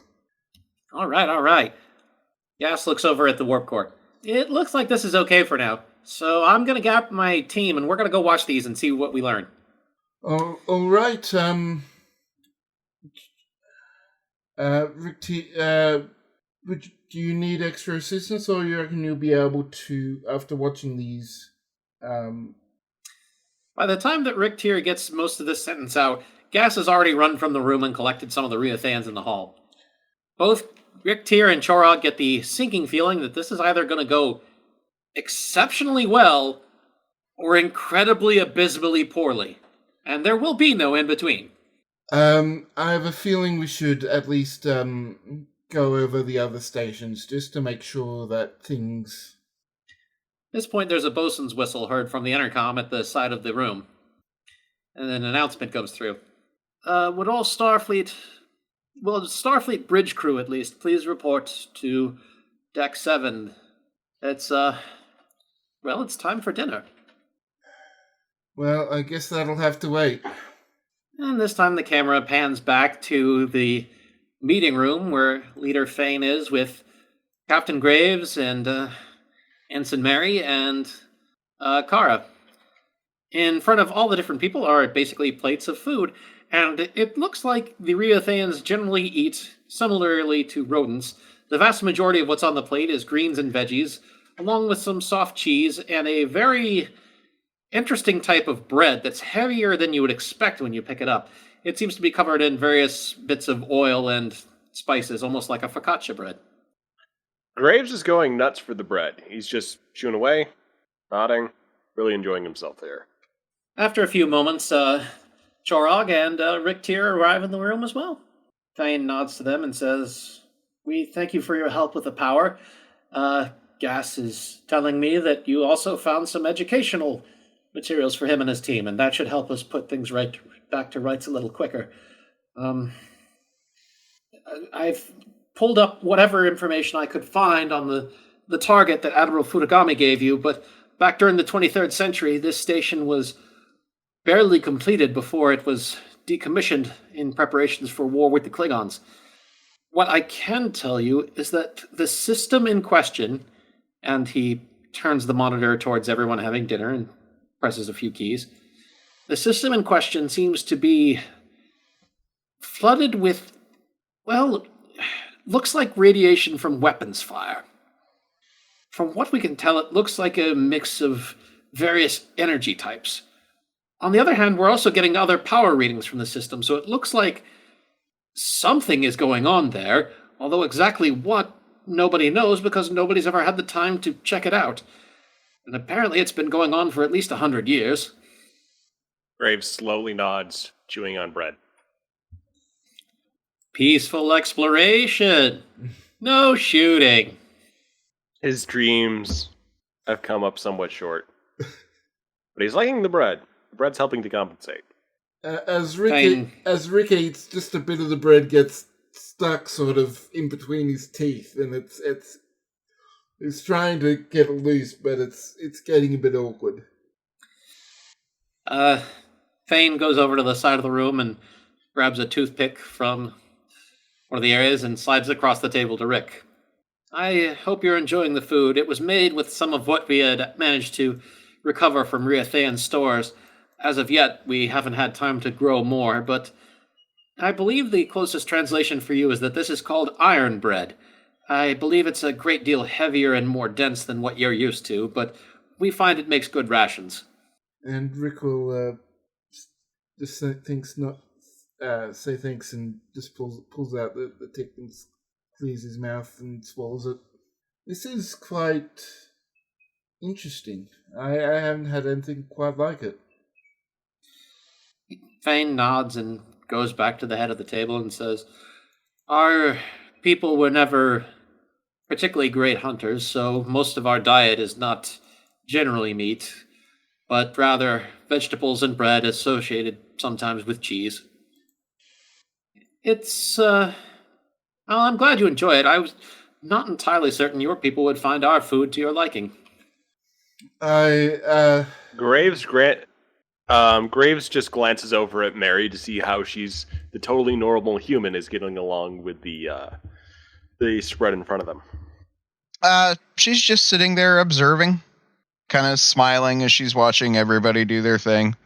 All right. Gas looks over at the warp core. It looks like this is okay for now, so I'm going to gap my team, and we're going to go watch these and see what we learn. All right. Rick T, do you need extra assistance, or you reckon you'll be able to, after watching these? By the time that Rick Tier gets most of this sentence out, Gas has already run from the room and collected some of the Riothans in the hall. Both Rick Tier and Chorog get the sinking feeling that this is either going to go exceptionally well or incredibly abysmally poorly, and there will be no in-between. I have a feeling we should at least go over the other stations just to make sure that things... At this point, there's a bosun's whistle heard from the intercom at the side of the room, and an announcement goes through. Would all Starfleet bridge crew at least, please report to Deck 7. It's time for dinner. Well, I guess that'll have to wait. And this time the camera pans back to the meeting room where Leader Fane is with Captain Graves and Ensign Mary and Kara. In front of all the different people are basically plates of food, and it looks like the Riothans generally eat similarly to rodents. The vast majority of what's on the plate is greens and veggies, along with some soft cheese and a very interesting type of bread that's heavier than you would expect when you pick it up. It seems to be covered in various bits of oil and spices, almost like a focaccia bread. Graves is going nuts for the bread. He's just chewing away, nodding, really enjoying himself there. After a few moments, Chorog and Rick Tier arrive in the room as well. Fane nods to them and says, "We thank you for your help with the power. Gas is telling me that you also found some educational materials for him and his team, and that should help us put things back to rights a little quicker. I've pulled up whatever information I could find on the target that Admiral Futigawa gave you, but back during the 23rd century, this station was barely completed before it was decommissioned in preparations for war with the Klingons. What I can tell you is that the system in question," and he turns the monitor towards everyone having dinner and presses a few keys. "The system in question seems to be flooded with, well, looks like radiation from weapons fire. From what we can tell, it looks like a mix of various energy types. On the other hand, we're also getting other power readings from the system, so it looks like something is going on there, although exactly what, nobody knows because nobody's ever had the time to check it out. And apparently it's been going on for at least 100 years. Graves slowly nods, chewing on bread. Peaceful exploration. No shooting. His dreams have come up somewhat short. But he's liking the bread. The bread's helping to compensate. As Rick eats, just a bit of the bread gets stuck sort of in between his teeth, and it's trying to get it loose, but it's getting a bit awkward. Fane goes over to the side of the room and grabs a toothpick from one of the areas and slides it across the table to Rick. I hope you're enjoying the food. It was made with some of what we had managed to recover from Riathean stores. As of yet, we haven't had time to grow more, but I believe the closest translation for you is that this is called iron bread. I believe it's a great deal heavier and more dense than what you're used to, but we find it makes good rations. And Rick will just say thanks, say thanks, and just pulls out the tick and clears his mouth and swallows it. This is quite interesting. I haven't had anything quite like it. Fane nods and goes back to the head of the table and says, "Our people were never particularly great hunters, so most of our diet is not generally meat, but rather vegetables and bread associated sometimes with cheese. It's, well, I'm glad you enjoy it. I was not entirely certain your people would find our food to your liking." Graves just glances over at Mary to see how she's the totally normal human is getting along with the spread in front of them. She's just sitting there observing, kind of smiling as she's watching everybody do their thing.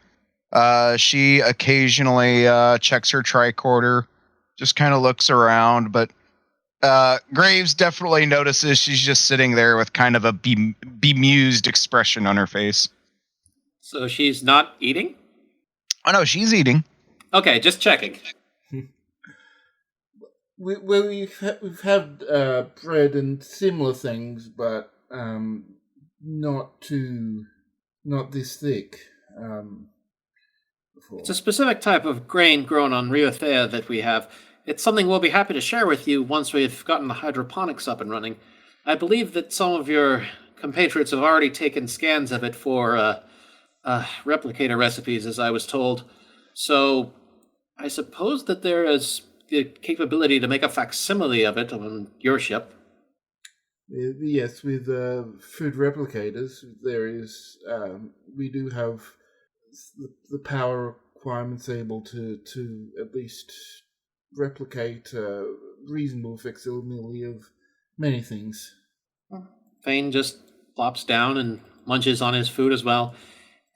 She occasionally checks her tricorder, just kind of looks around, but Graves definitely notices she's just sitting there with kind of a bemused expression on her face. So she's not eating? Oh no, she's eating. Okay, just checking. We've had bread and similar things, but not this thick. Before. It's a specific type of grain grown on Riathea that we have. It's something we'll be happy to share with you once we've gotten the hydroponics up and running. I believe that some of your compatriots have already taken scans of it for replicator recipes, as I was told. So I suppose that there is the capability to make a facsimile of it on your ship. Yes, with food replicators, there is. We do have the power requirements able to at least replicate reasonable facsimile of many things. Fane just plops down and munches on his food as well.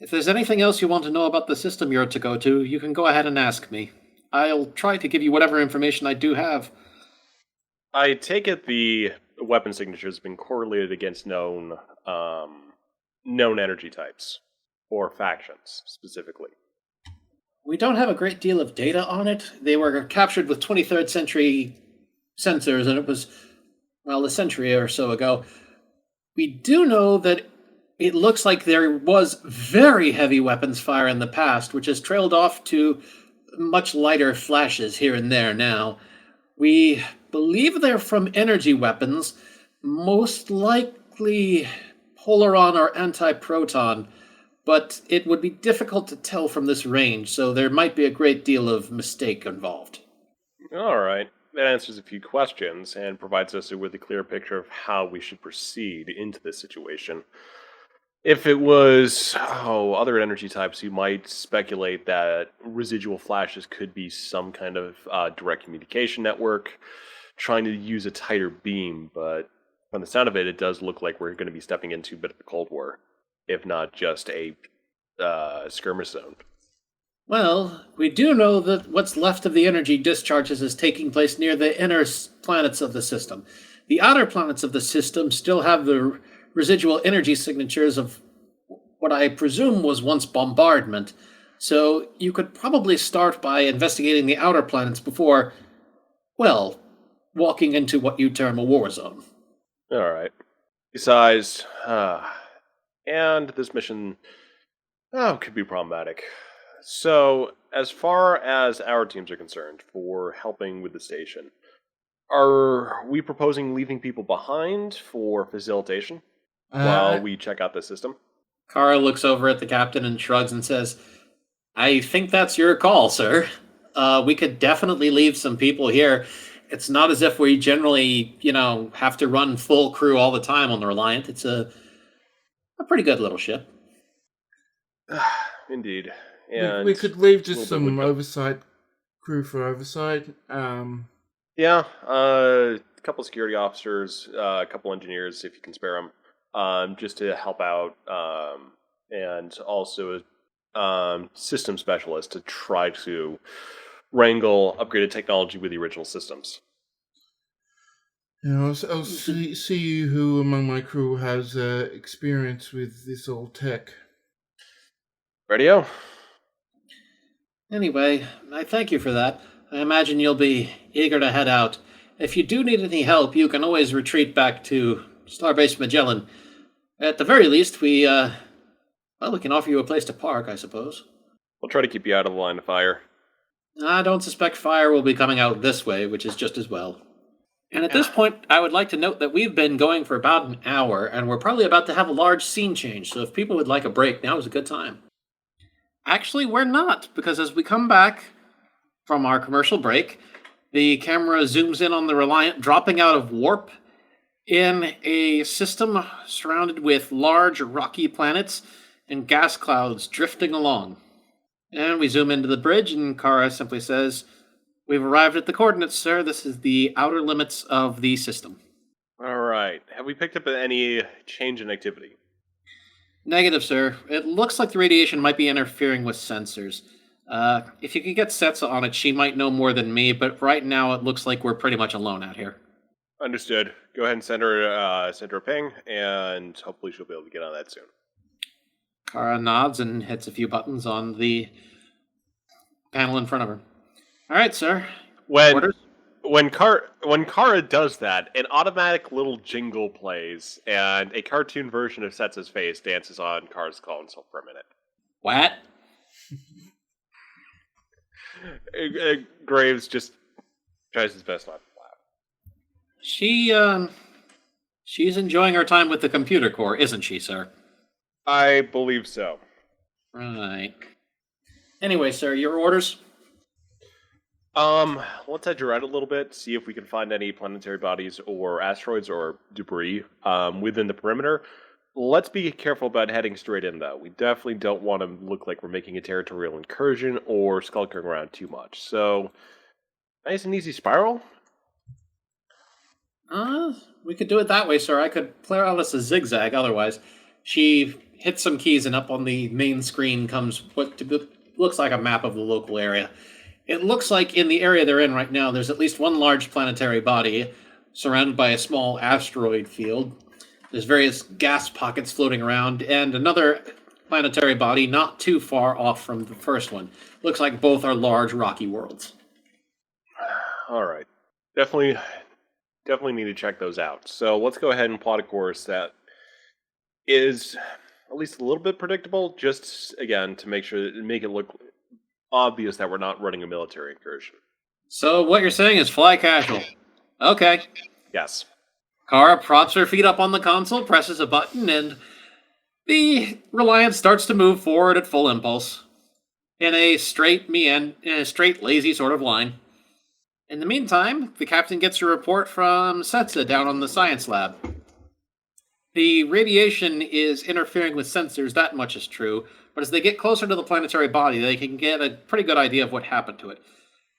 If there's anything else you want to know about the system you're to go to, you can go ahead and ask me. I'll try to give you whatever information I do have. I take it the weapon signature has been correlated against known energy types, or factions, specifically. We don't have a great deal of data on it. They were captured with 23rd century sensors, and it was, well, a century or so ago. We do know that it looks like there was very heavy weapons fire in the past, which has trailed off to much lighter flashes here and there now. We believe they're from energy weapons, most likely polaron or antiproton, but it would be difficult to tell from this range, so there might be a great deal of mistake involved. All right. That answers a few questions and provides us with a clear picture of how we should proceed into this situation. If it was other energy types, you might speculate that residual flashes could be some kind of direct communication network trying to use a tighter beam, but from the sound of it, it does look like we're going to be stepping into a bit of a Cold War, if not just a skirmish zone. Well, we do know that what's left of the energy discharges is taking place near the inner planets of the system. The outer planets of the system still have the residual energy signatures of what I presume was once bombardment, so you could probably start by investigating the outer planets before, well, walking into what you term a war zone. All right. Besides, and this mission could be problematic. So, as far as our teams are concerned for helping with the station, are we proposing leaving people behind for facilitation while we check out the system? Kara looks over at the captain and shrugs and says, "I think that's your call, sir. We could definitely leave some people here. It's not as if we generally, have to run full crew all the time on the Reliant. It's a pretty good little ship." Indeed. And we could leave just some oversight crew for oversight. Yeah, a couple security officers, a couple engineers, if you can spare them, just to help out, and also a system specialist to try to wrangle upgraded technology with the original systems. I'll see who among my crew has experience with this old tech. Radio? Anyway, I thank you for that. I imagine you'll be eager to head out. If you do need any help, you can always retreat back to Starbase Magellan. At the very least, we can offer you a place to park, I suppose. We'll try to keep you out of the line of fire. I don't suspect fire will be coming out this way, which is just as well. And at this point, I would like to note that we've been going for about an hour, and we're probably about to have a large scene change, so if people would like a break, now is a good time. Actually, we're not, because as we come back from our commercial break, the camera zooms in on the Reliant dropping out of warp in a system surrounded with large rocky planets and gas clouds drifting along. And we zoom into the bridge, and Kara simply says, "We've arrived at the coordinates, sir. This is the outer limits of the system." All right. Have we picked up any change in activity? Negative, sir. It looks like the radiation might be interfering with sensors. If you could get Setsa on it, she might know more than me, but right now it looks like we're pretty much alone out here. Understood. Go ahead and send her a ping, and hopefully she'll be able to get on that soon. Kara nods and hits a few buttons on the panel in front of her. All right, sir. Orders? When Kara does that, an automatic little jingle plays, and a cartoon version of Setsa's face dances on Kara's console for a minute. What? Graves just tries his best not to laugh. She's enjoying her time with the computer core, isn't she, sir? I believe so. Right. Anyway, sir, your orders? Let's edge around a little bit, see if we can find any planetary bodies or asteroids or debris within the perimeter. Let's be careful about heading straight in, though. We definitely don't want to look like we're making a territorial incursion or skulking around too much. So, nice and easy spiral? We could do it that way, sir. I could play out as a zigzag otherwise. She hits some keys, and up on the main screen comes what looks like a map of the local area. It looks like in the area they're in right now, there's at least one large planetary body surrounded by a small asteroid field. There's various gas pockets floating around, and another planetary body not too far off from the first one. Looks like both are large rocky worlds. All right. Definitely need to check those out. So let's go ahead and plot a course that is at least a little bit predictable, just, again, to make it look obvious that we're not running a military incursion. So what you're saying is fly casual. Okay. Yes. Kara props her feet up on the console, presses a button, and the Reliant starts to move forward at full impulse in a straight, lazy sort of line. In the meantime, the captain gets a report from Setsa down on the science lab. The radiation is interfering with sensors, that much is true, but as they get closer to the planetary body, they can get a pretty good idea of what happened to it.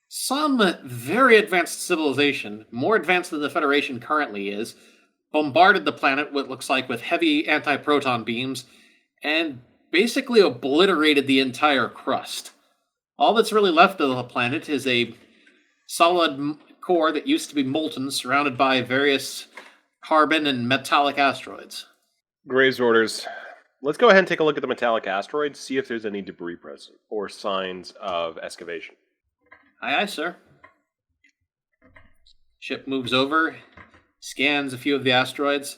Some very advanced civilization, more advanced than the Federation currently is, bombarded the planet, what looks like, with heavy anti-proton beams, and basically obliterated the entire crust. All that's really left of the planet is a solid core that used to be molten, surrounded by various carbon and metallic asteroids. Graves orders. Let's go ahead and take a look at the metallic asteroids, see if there's any debris present or signs of excavation. Aye, aye, sir. Ship moves over, scans a few of the asteroids.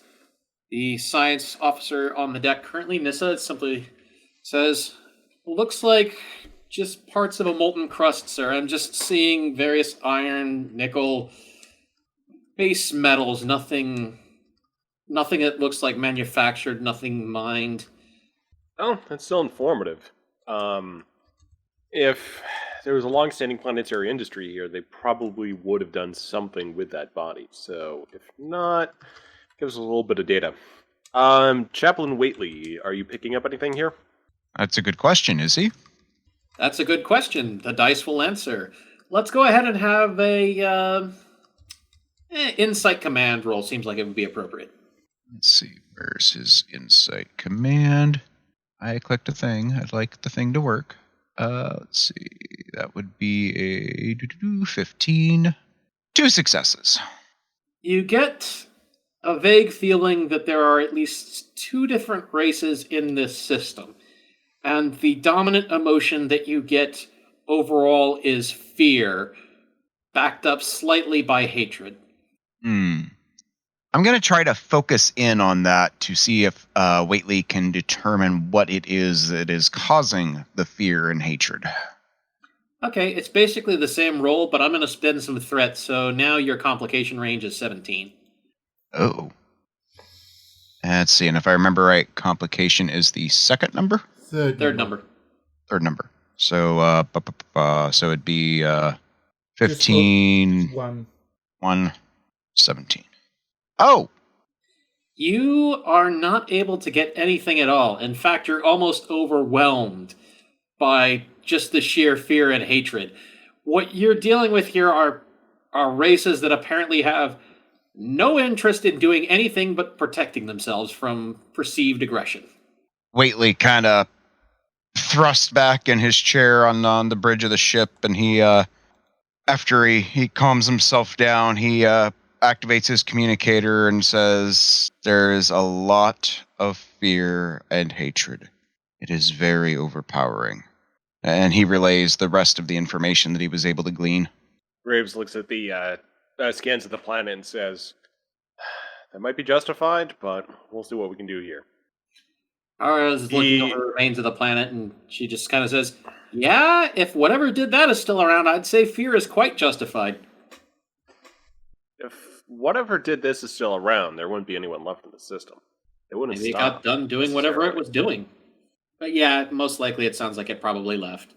The science officer on the deck currently, Nissa, simply says, "Looks like just parts of a molten crust, sir. I'm just seeing various iron, nickel, base metals, nothing that looks like manufactured, nothing mined." Oh, that's still informative. If there was a long-standing planetary industry here, they probably would have done something with that body. So, if not, give us a little bit of data. Chaplain Waitley, are you picking up anything here? That's a good question, is he? That's a good question. The dice will answer. Let's go ahead and have a Insight command roll seems like it would be appropriate. Let's see. Where's his insight command? I clicked a thing. I'd like the thing to work. Let's see. That would be a 15. 2 successes. You get a vague feeling that there are at least 2 different races in this system. And the dominant emotion that you get overall is fear, backed up slightly by hatred. I'm going to try to focus in on that to see if Whately can determine what it is that is causing the fear and hatred. Okay, it's basically the same roll, but I'm going to spend some threats, so now your complication range is 17. Oh. Let's see, and if I remember right, complication is the second number? Third number. Third number. So, so it'd be 15, 1, 17. Oh! You are not able to get anything at all. In fact, you're almost overwhelmed by just the sheer fear and hatred. What you're dealing with here are races that apparently have no interest in doing anything but protecting themselves from perceived aggression. Whately kind of thrust back in his chair on the bridge of the ship, and he, after he calms himself down, he activates his communicator and says, "There is a lot of fear and hatred. It is very overpowering." And he relays the rest of the information that he was able to glean. Graves looks at the scans of the planet and says, "That might be justified, but we'll see what we can do here." Ara's looking over the remains of the planet, and she just kind of says, "Yeah, if whatever did that is still around, I'd say fear is quite justified." If whatever did this is still around, there wouldn't be anyone left in the system. It wouldn't Maybe it stop. got done doing whatever it was doing. But yeah, most likely it sounds like it probably left.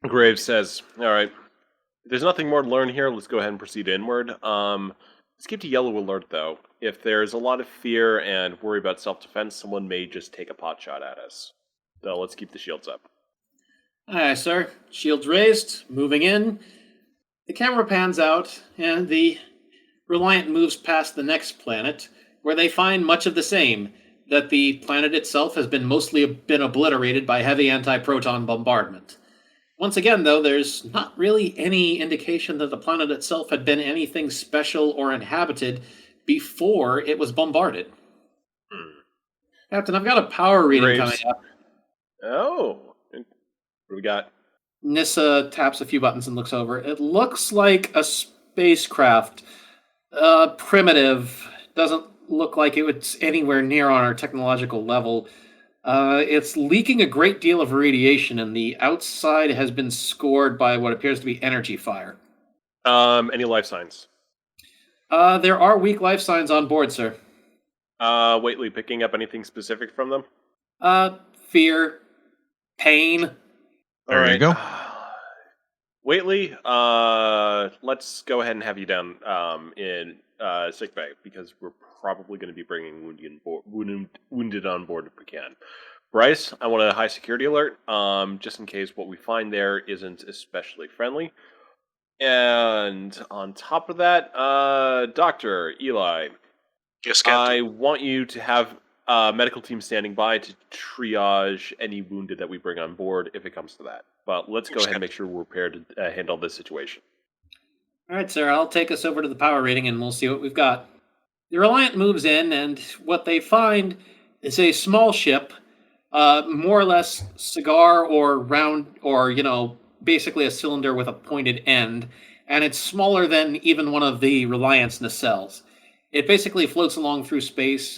Graves says, "All right, if there's nothing more to learn here, let's go ahead and proceed inward. Let's keep to yellow alert, though. If there's a lot of fear and worry about self-defense, someone may just take a pot shot at us. So let's keep the shields up." Alright, sir. Shields raised, moving in. The camera pans out, and the Reliant moves past the next planet, where they find much of the same, that the planet itself has been mostly been obliterated by heavy anti-proton bombardment. Once again, though, there's not really any indication that the planet itself had been anything special or inhabited before it was bombarded. Captain, I've got a power reading Graves. coming up. Oh, what do we got? Nissa taps a few buttons and looks over. It looks like a spacecraft. Primitive. Doesn't look like it's anywhere near on our technological level. It's leaking a great deal of radiation, and the outside has been scored by what appears to be energy fire. Any life signs? There are weak life signs on board, sir. Whately, picking up anything specific from them? Fear, pain. There you go. Whately, let's go ahead and have you down in sickbay, because we're probably going to be bringing wounded on board if we can. Bryce, I want a high security alert, just in case what we find there isn't especially friendly. And on top of that, Dr. Eli, Yes, Captain. I want you to have a medical team standing by to triage any wounded that we bring on board if it comes to that. But let's go ahead and make sure we're prepared to handle this situation. All right, sir, I'll take us over to the power reading and we'll see what we've got. The Reliant moves in, and what they find is a small ship, more or less cigar or round, or, basically a cylinder with a pointed end, and it's smaller than even one of the Reliant's nacelles. It basically floats along through space.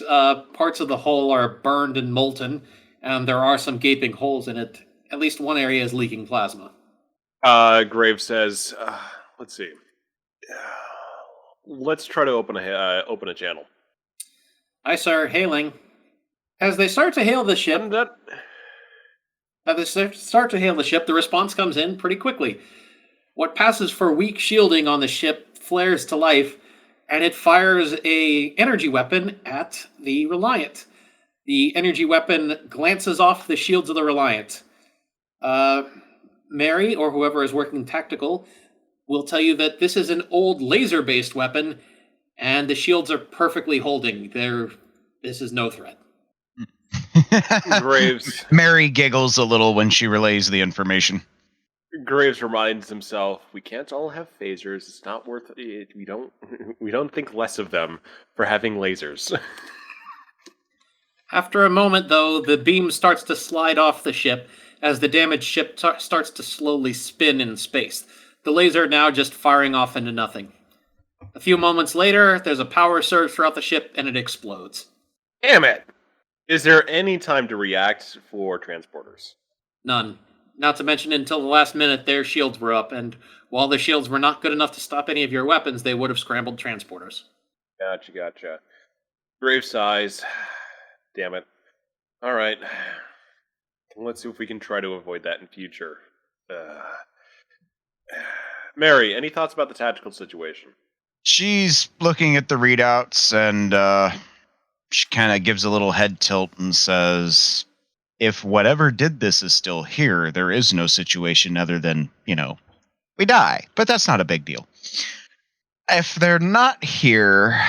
Parts of the hull are burned and molten, and there are some gaping holes in it. At least one area is leaking plasma. Graves says, let's see. Let's try to open a channel. Aye, sir, hailing. As they start to hail the ship, the response comes in pretty quickly. What passes for weak shielding on the ship flares to life, and it fires a energy weapon at the Reliant. The energy weapon glances off the shields of the Reliant. Mary, or whoever is working tactical, will tell you that this is an old laser-based weapon, and the shields are perfectly holding. This is no threat. Graves. Mary giggles a little when she relays the information. Graves reminds himself, we can't all have phasers. It's not worth it. We don't think less of them for having lasers. After a moment, though, the beam starts to slide off the ship as the damaged ship starts to slowly spin in space. The laser now just firing off into nothing. A few moments later, there's a power surge throughout the ship and it explodes. Damn it! Is there any time to react for transporters? None. Not to mention, until the last minute, their shields were up, and while the shields were not good enough to stop any of your weapons, they would have scrambled transporters. Gotcha. Graves sighs. Damn it. Alright. Let's see if we can try to avoid that in future. Mary, any thoughts about the tactical situation? She's looking at the readouts and she kind of gives a little head tilt and says, if whatever did this is still here, there is no situation other than, we die. But that's not a big deal. If they're not here,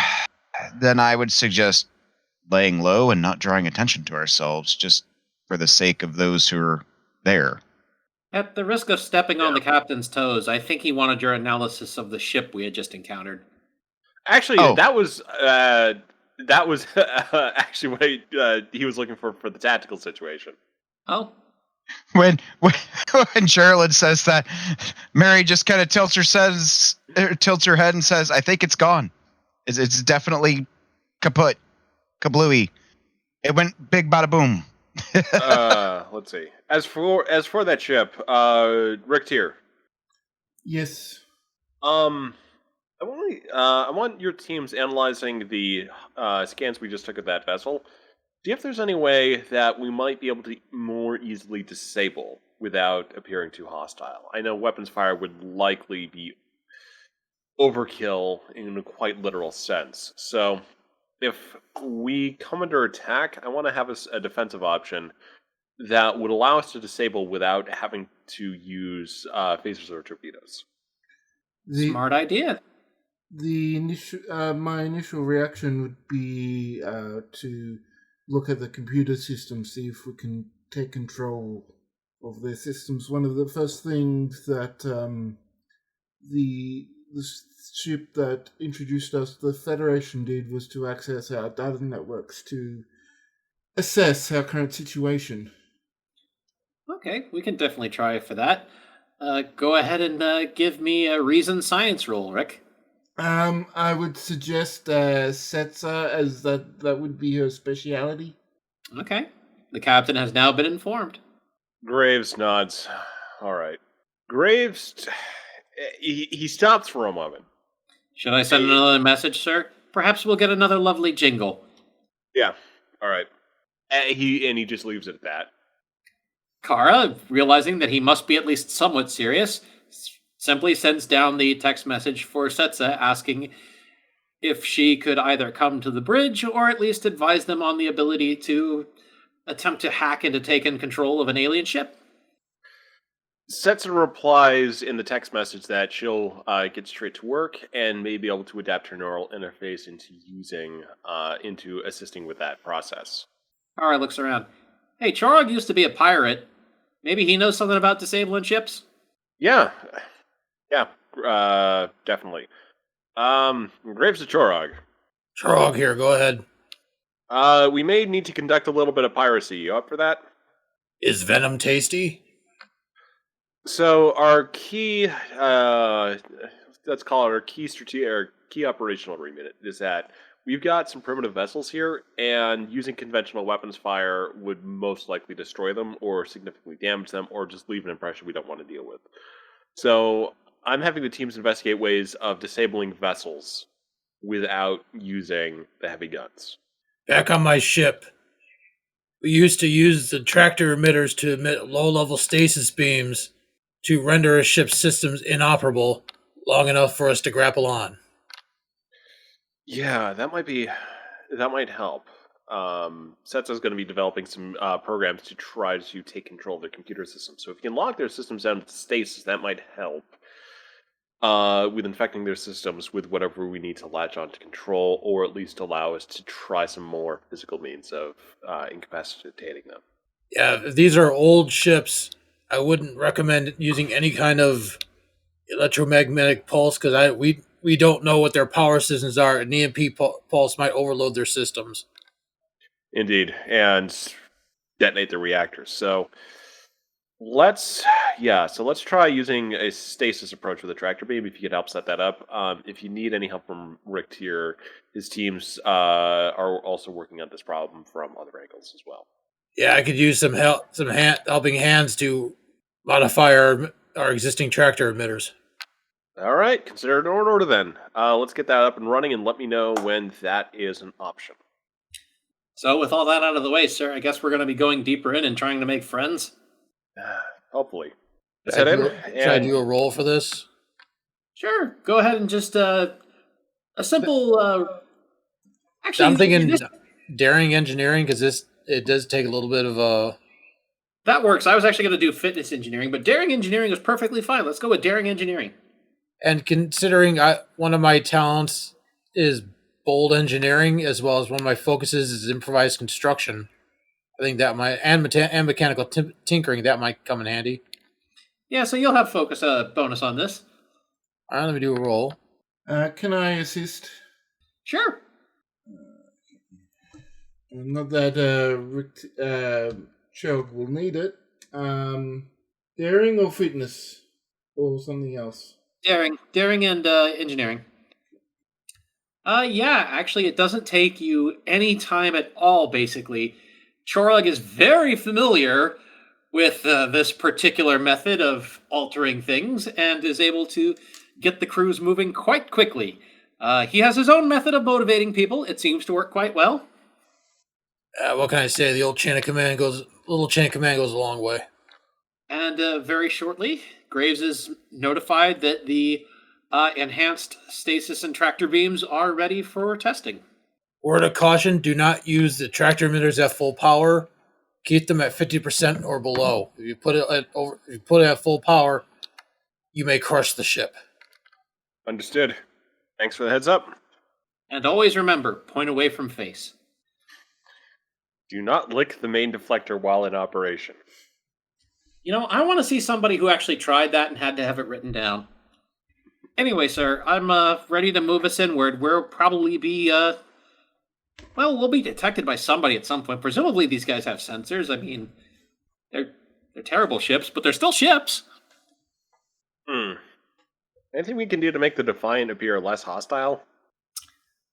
then I would suggest laying low and not drawing attention to ourselves, just for the sake of those who are there. At the risk of stepping on the captain's toes, I think he wanted your analysis of the ship we had just encountered. Actually, that was actually what he was looking for the tactical situation. Oh? When Sherilyn says that, Mary just kind of tilts her head and says, I think it's gone. It's definitely kaput. Kablooey. It went big bada boom. Let's see. As for that ship, Rick Tier. Yes. I want your teams analyzing the scans we just took of that vessel. See if there's any way that we might be able to more easily disable without appearing too hostile. I know weapons fire would likely be overkill in a quite literal sense. So, if we come under attack, I want to have a defensive option that would allow us to disable without having to use phasers or torpedoes. Smart idea. My initial reaction would be to look at the computer system, see if we can take control of their systems. One of the first things that the ship that introduced us, the Federation, did was to access our data networks to assess our current situation. Okay, we can definitely try for that. Go ahead and give me a reason science roll, Rick. I would suggest Setsa, as that would be her speciality. Okay. The captain has now been informed. Graves nods. All right. Graves, he stops for a moment. Should I send another message, sir? Perhaps we'll get another lovely jingle. Yeah. All right. He just leaves it at that. Kara, realizing that he must be at least somewhat serious, simply sends down the text message for Setsa asking if she could either come to the bridge or at least advise them on the ability to attempt to hack and to take in control of an alien ship. Setsa replies in the text message that she'll get straight to work and may be able to adapt her neural interface into assisting with that process. Kara looks around. Hey, Chorog used to be a pirate. Maybe he knows something about disabling ships? Yeah, definitely. Graves to Chorog. Chorog here, go ahead. We may need to conduct a little bit of piracy. You up for that? Is venom tasty? So our key, let's call it our key strategic or key operational remit is that we've got some primitive vessels here, and using conventional weapons fire would most likely destroy them or significantly damage them or just leave an impression we don't want to deal with. So I'm having the teams investigate ways of disabling vessels without using the heavy guns. Back on my ship, we used to use the tractor emitters to emit low-level stasis beams to render a ship's systems inoperable long enough for us to grapple on. Yeah, that might help. Setsa's going to be developing some programs to try to take control of their computer systems. So if you can lock their systems down to stasis, that might help. with infecting their systems with whatever we need to latch on to control, or at least allow us to try some more physical means of incapacitating them. Yeah, if these are old ships, I wouldn't recommend using any kind of electromagnetic pulse because we don't know what their power systems are. An EMP pulse might overload their systems. Indeed, and detonate the reactors. So let's try using a stasis approach with a tractor beam. If you could help set that up. If you need any help from Rick here, his teams are also working on this problem from other angles as well. Yeah, I could use some helping hands to modify our existing tractor emitters. All right, consider it an order then. Let's get that up and running, and let me know when that is an option. So, with all that out of the way, sir, I guess we're going to be going deeper in and trying to make friends. Hopefully. Should I do a roll for this? Sure. Go ahead and just a simple. Actually, I'm thinking daring engineering because it does take a little bit of a. That works. I was actually going to do fitness engineering, but daring engineering is perfectly fine. Let's go with daring engineering. And considering one of my talents is bold engineering, as well as one of my focuses is improvised construction, I think that might and mechanical tinkering that might come in handy. Yeah, so you'll have focus bonus on this. All right, let me do a roll. Can I assist? Sure. Not that Chog will need it. Daring or fitness? Or something else? Daring and engineering. Yeah, actually, it doesn't take you any time at all, basically. Chorog is very familiar with this particular method of altering things and is able to get the crews moving quite quickly. He has his own method of motivating people. It seems to work quite well. What can I say? The little chain of command goes a long way. And very shortly, Graves is notified that the enhanced stasis and tractor beams are ready for testing. Word of caution, do not use the tractor emitters at full power. Keep them at 50% or below. If you put it at full power, you may crush the ship. Understood. Thanks for the heads up. And always remember, point away from face. Do not lick the main deflector while in operation. You know, I want to see somebody who actually tried that and had to have it written down. Anyway, sir, I'm ready to move us inward. We'll probably be, we'll be detected by somebody at some point. Presumably these guys have sensors. I mean, they're terrible ships, but they're still ships. Anything we can do to make the Defiant appear less hostile?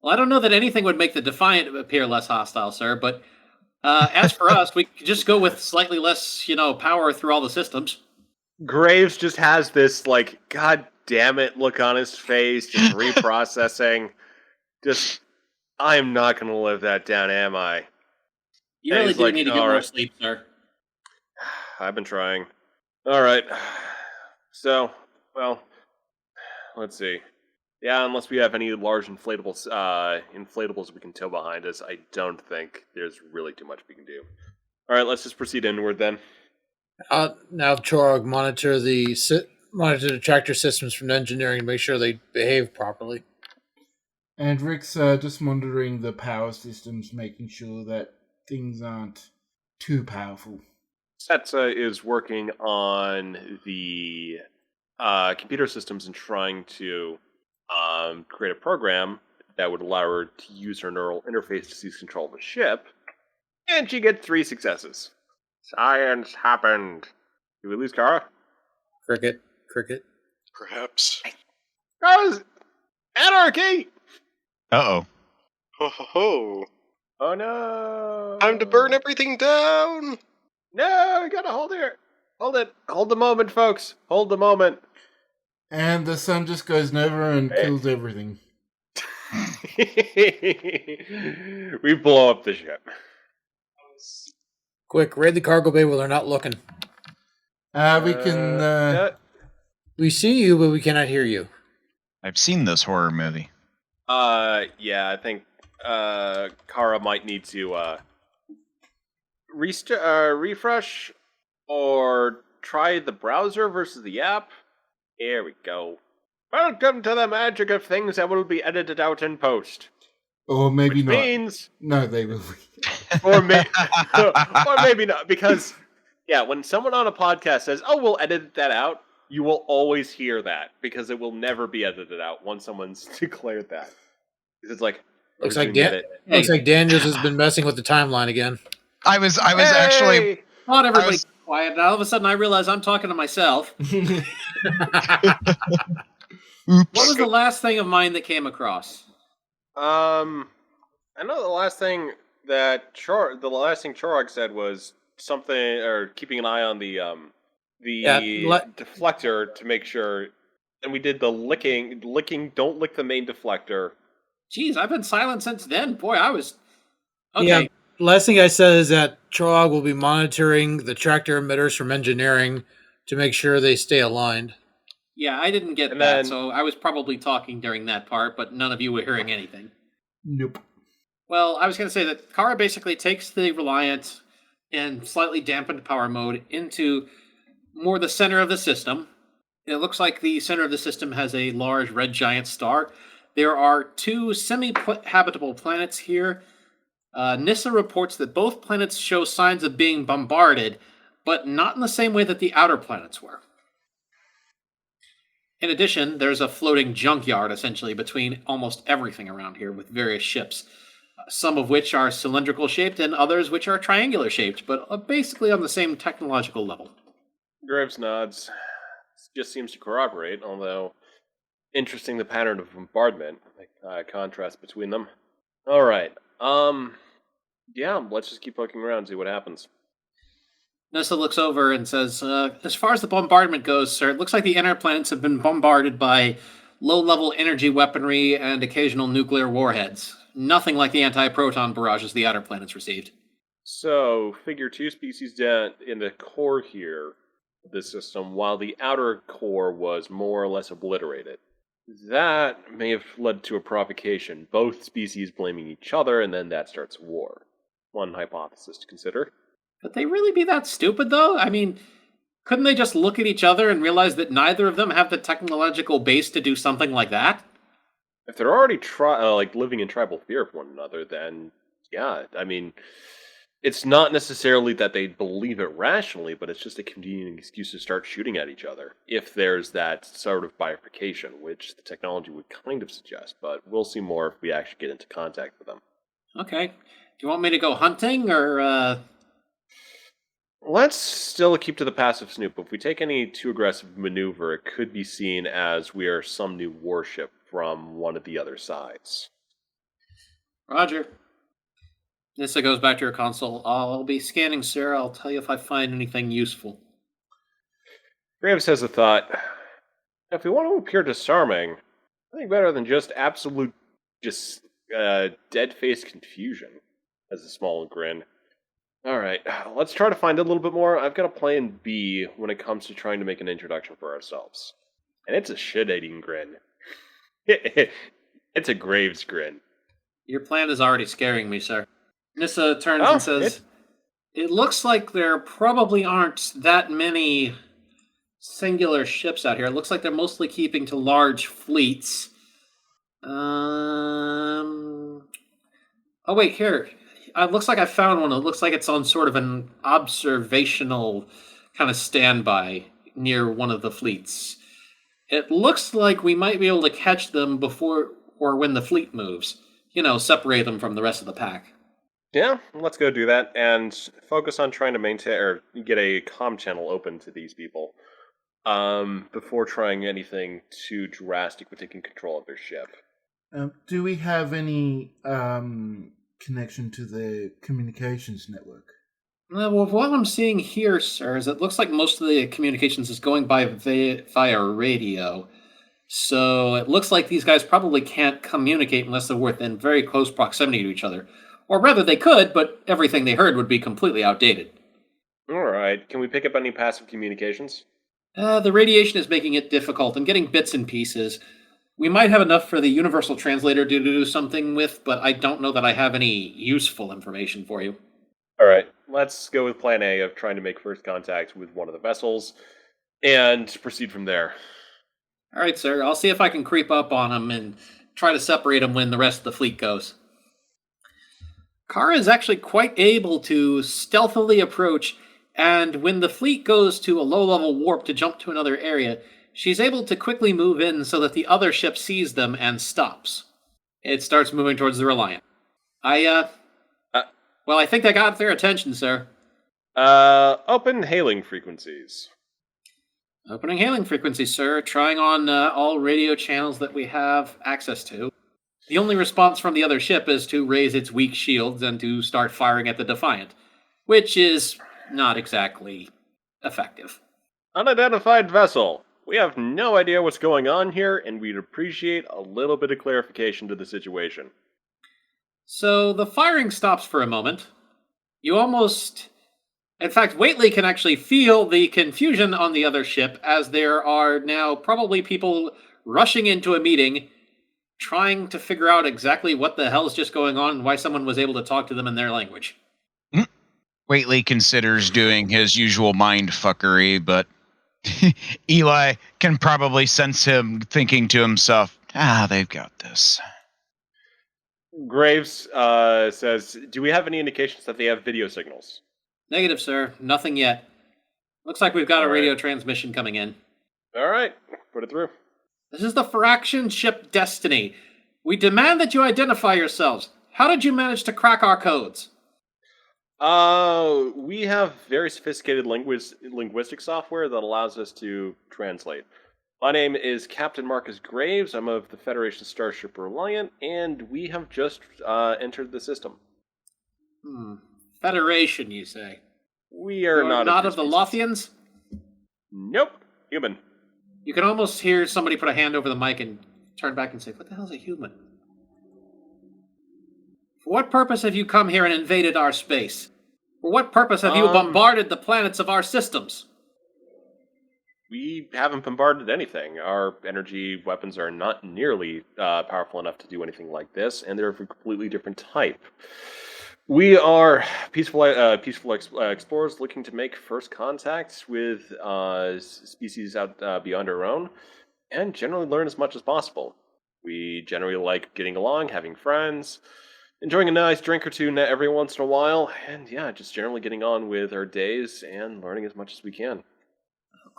Well, I don't know that anything would make the Defiant appear less hostile, sir, but as for us, we could just go with slightly less, power through all the systems. Graves just has this, God damn it look on his face, just reprocessing. Just, I'm not going to live that down, am I? You really do need to get more sleep, sir. I've been trying. All right. So, let's see. Yeah, unless we have any large inflatables we can tow behind us, I don't think there's really too much we can do. All right, let's just proceed inward then. Now, Chorog, monitor the tractor systems from engineering to make sure they behave properly. And Rick's just monitoring the power systems, making sure that things aren't too powerful. Setsa is working on the computer systems and trying to create a program that would allow her to use her neural interface to seize control of the ship. And she gets 3 successes. Science happened. Did we lose Kara? Cricket. Perhaps. Kara's anarchy! Uh-oh. Ho ho ho. Oh no! Time to burn everything down! No, we gotta hold here. Hold it. Hold the moment, folks. Hold the moment. And the sun just goes over and kills everything. We blow up the ship. Quick, raid the cargo bay while they're not looking. We can... We see you, but we cannot hear you. I've seen this horror movie. Yeah, I think Kara might need to refresh or try the browser versus the app. Here we go. Welcome to the magic of things that will be edited out in post. Or maybe Which not. means, No, they will. or maybe not, because when someone on a podcast says, "Oh, we'll edit that out," you will always hear that because it will never be edited out once someone's declared that. Because it's like, Looks we're like doing Dan- edit. Looks like Daniels has been messing with the timeline again. I was actually. Hey! Not everybody was- quiet. Now all of a sudden I realize I'm talking to myself. Oops. What was the last thing of mine that came across? I know the last thing Chorog said was something, or keeping an eye on the deflector to make sure. And we did the licking. Don't lick the main deflector. Jeez, I've been silent since then. Boy, I was... Okay. Yeah, last thing I said is that Chorog will be monitoring the tractor emitters from engineering to make sure they stay aligned. Yeah, I didn't get And that, then- so I was probably talking during that part, but none of you were hearing anything. Nope. Well, I was going to say that Kara basically takes the Reliant in slightly dampened power mode into more the center of the system. It looks like the center of the system has a large red giant star. There are 2 semi-habitable planets here. NISA reports that both planets show signs of being bombarded, but not in the same way that the outer planets were. In addition, there's a floating junkyard, essentially, between almost everything around here with various ships, some of which are cylindrical shaped and others which are triangular shaped, but basically on the same technological level. Graves nods. Just seems to corroborate, although interesting the pattern of bombardment, contrast between them. All right. Let's just keep poking around and see what happens. Nessa looks over and says, as far as the bombardment goes, sir, it looks like the inner planets have been bombarded by low-level energy weaponry and occasional nuclear warheads. Nothing like the anti-proton barrages the outer planets received. So, figure 2 species down in the core here of this system, while the outer core was more or less obliterated. That may have led to a provocation, both species blaming each other, and then that starts a war. One hypothesis to consider. Could they really be that stupid, though? I mean, couldn't they just look at each other and realize that neither of them have the technological base to do something like that? If they're already living in tribal fear of one another, then it's not necessarily that they believe it rationally, but it's just a convenient excuse to start shooting at each other. If there's that sort of bifurcation, which the technology would kind of suggest, but we'll see more if we actually get into contact with them. Okay. Do you want me to go hunting, or, Let's still keep to the passive snoop. If we take any too aggressive maneuver, it could be seen as we are some new warship from one of the other sides. Roger. Nissa goes back to her console. I'll be scanning, sir. I'll tell you if I find anything useful. Graves has a thought. If we want to appear disarming, I think better than just absolute, dead-faced confusion, has a small grin. Alright, let's try to find a little bit more. I've got a plan B when it comes to trying to make an introduction for ourselves. And it's a shit-eating grin. It's a Graves grin. Your plan is already scaring me, sir. Nissa turns and says, It looks like there probably aren't that many singular ships out here. It looks like they're mostly keeping to large fleets. Oh, wait, here. It looks like I found one. It looks like it's on sort of an observational kind of standby near one of the fleets. It looks like we might be able to catch them before or when the fleet moves. Separate them from the rest of the pack. Yeah, let's go do that and focus on trying to maintain or get a comm channel open to these people before trying anything too drastic with taking control of their ship. Do we have any connection to the communications network? Well, what I'm seeing here, sir, is it looks like most of the communications is going by via radio. So it looks like these guys probably can't communicate unless they're within very close proximity to each other. Or rather, they could, but everything they heard would be completely outdated. Alright, can we pick up any passive communications? The radiation is making it difficult. I'm getting bits and pieces. We might have enough for the universal translator to do something with, but I don't know that I have any useful information for you. Alright, let's go with plan A of trying to make first contact with one of the vessels and proceed from there. All right, sir. I'll see if I can creep up on him and try to separate him when the rest of the fleet goes. Kara is actually quite able to stealthily approach, and when the fleet goes to a low-level warp to jump to another area, she's able to quickly move in so that the other ship sees them and stops. It starts moving towards the Reliant. Well, I think I got their attention, sir. Open hailing frequencies. Opening hailing frequencies, sir. Trying on all radio channels that we have access to. The only response from the other ship is to raise its weak shields and to start firing at the Defiant, which is not exactly effective. Unidentified vessel. We have no idea what's going on here, and we'd appreciate a little bit of clarification to the situation. So the firing stops for a moment. You almost... In fact, Waitley can actually feel the confusion on the other ship as there are now probably people rushing into a meeting trying to figure out exactly what the hell is just going on and why someone was able to talk to them in their language. Waitley considers doing his usual mind fuckery, but Eli can probably sense him thinking to himself, they've got this. Graves says, do we have any indications that they have video signals? Negative, sir. Nothing yet. Looks like we've got a radio transmission coming in. All right, put it through. This is the fraction ship Destiny. We demand that you identify yourselves. How did you manage to crack our codes? We have very sophisticated linguistic software that allows us to translate. My name is Captain Marcus Graves. I'm of the Federation Starship Reliant, and we have just entered the system. Federation, you say? We are not of the Lothians? Nope. Human. You can almost hear somebody put a hand over the mic and turn back and say, what the hell is a human? For what purpose have you come here and invaded our space? For what purpose have you bombarded the planets of our systems? We haven't bombarded anything. Our energy weapons are not nearly powerful enough to do anything like this, and they're of a completely different type. We are peaceful explorers looking to make first contact with species out beyond our own, and generally learn as much as possible. We generally like getting along, having friends, enjoying a nice drink or two every once in a while, and yeah, just generally getting on with our days and learning as much as we can.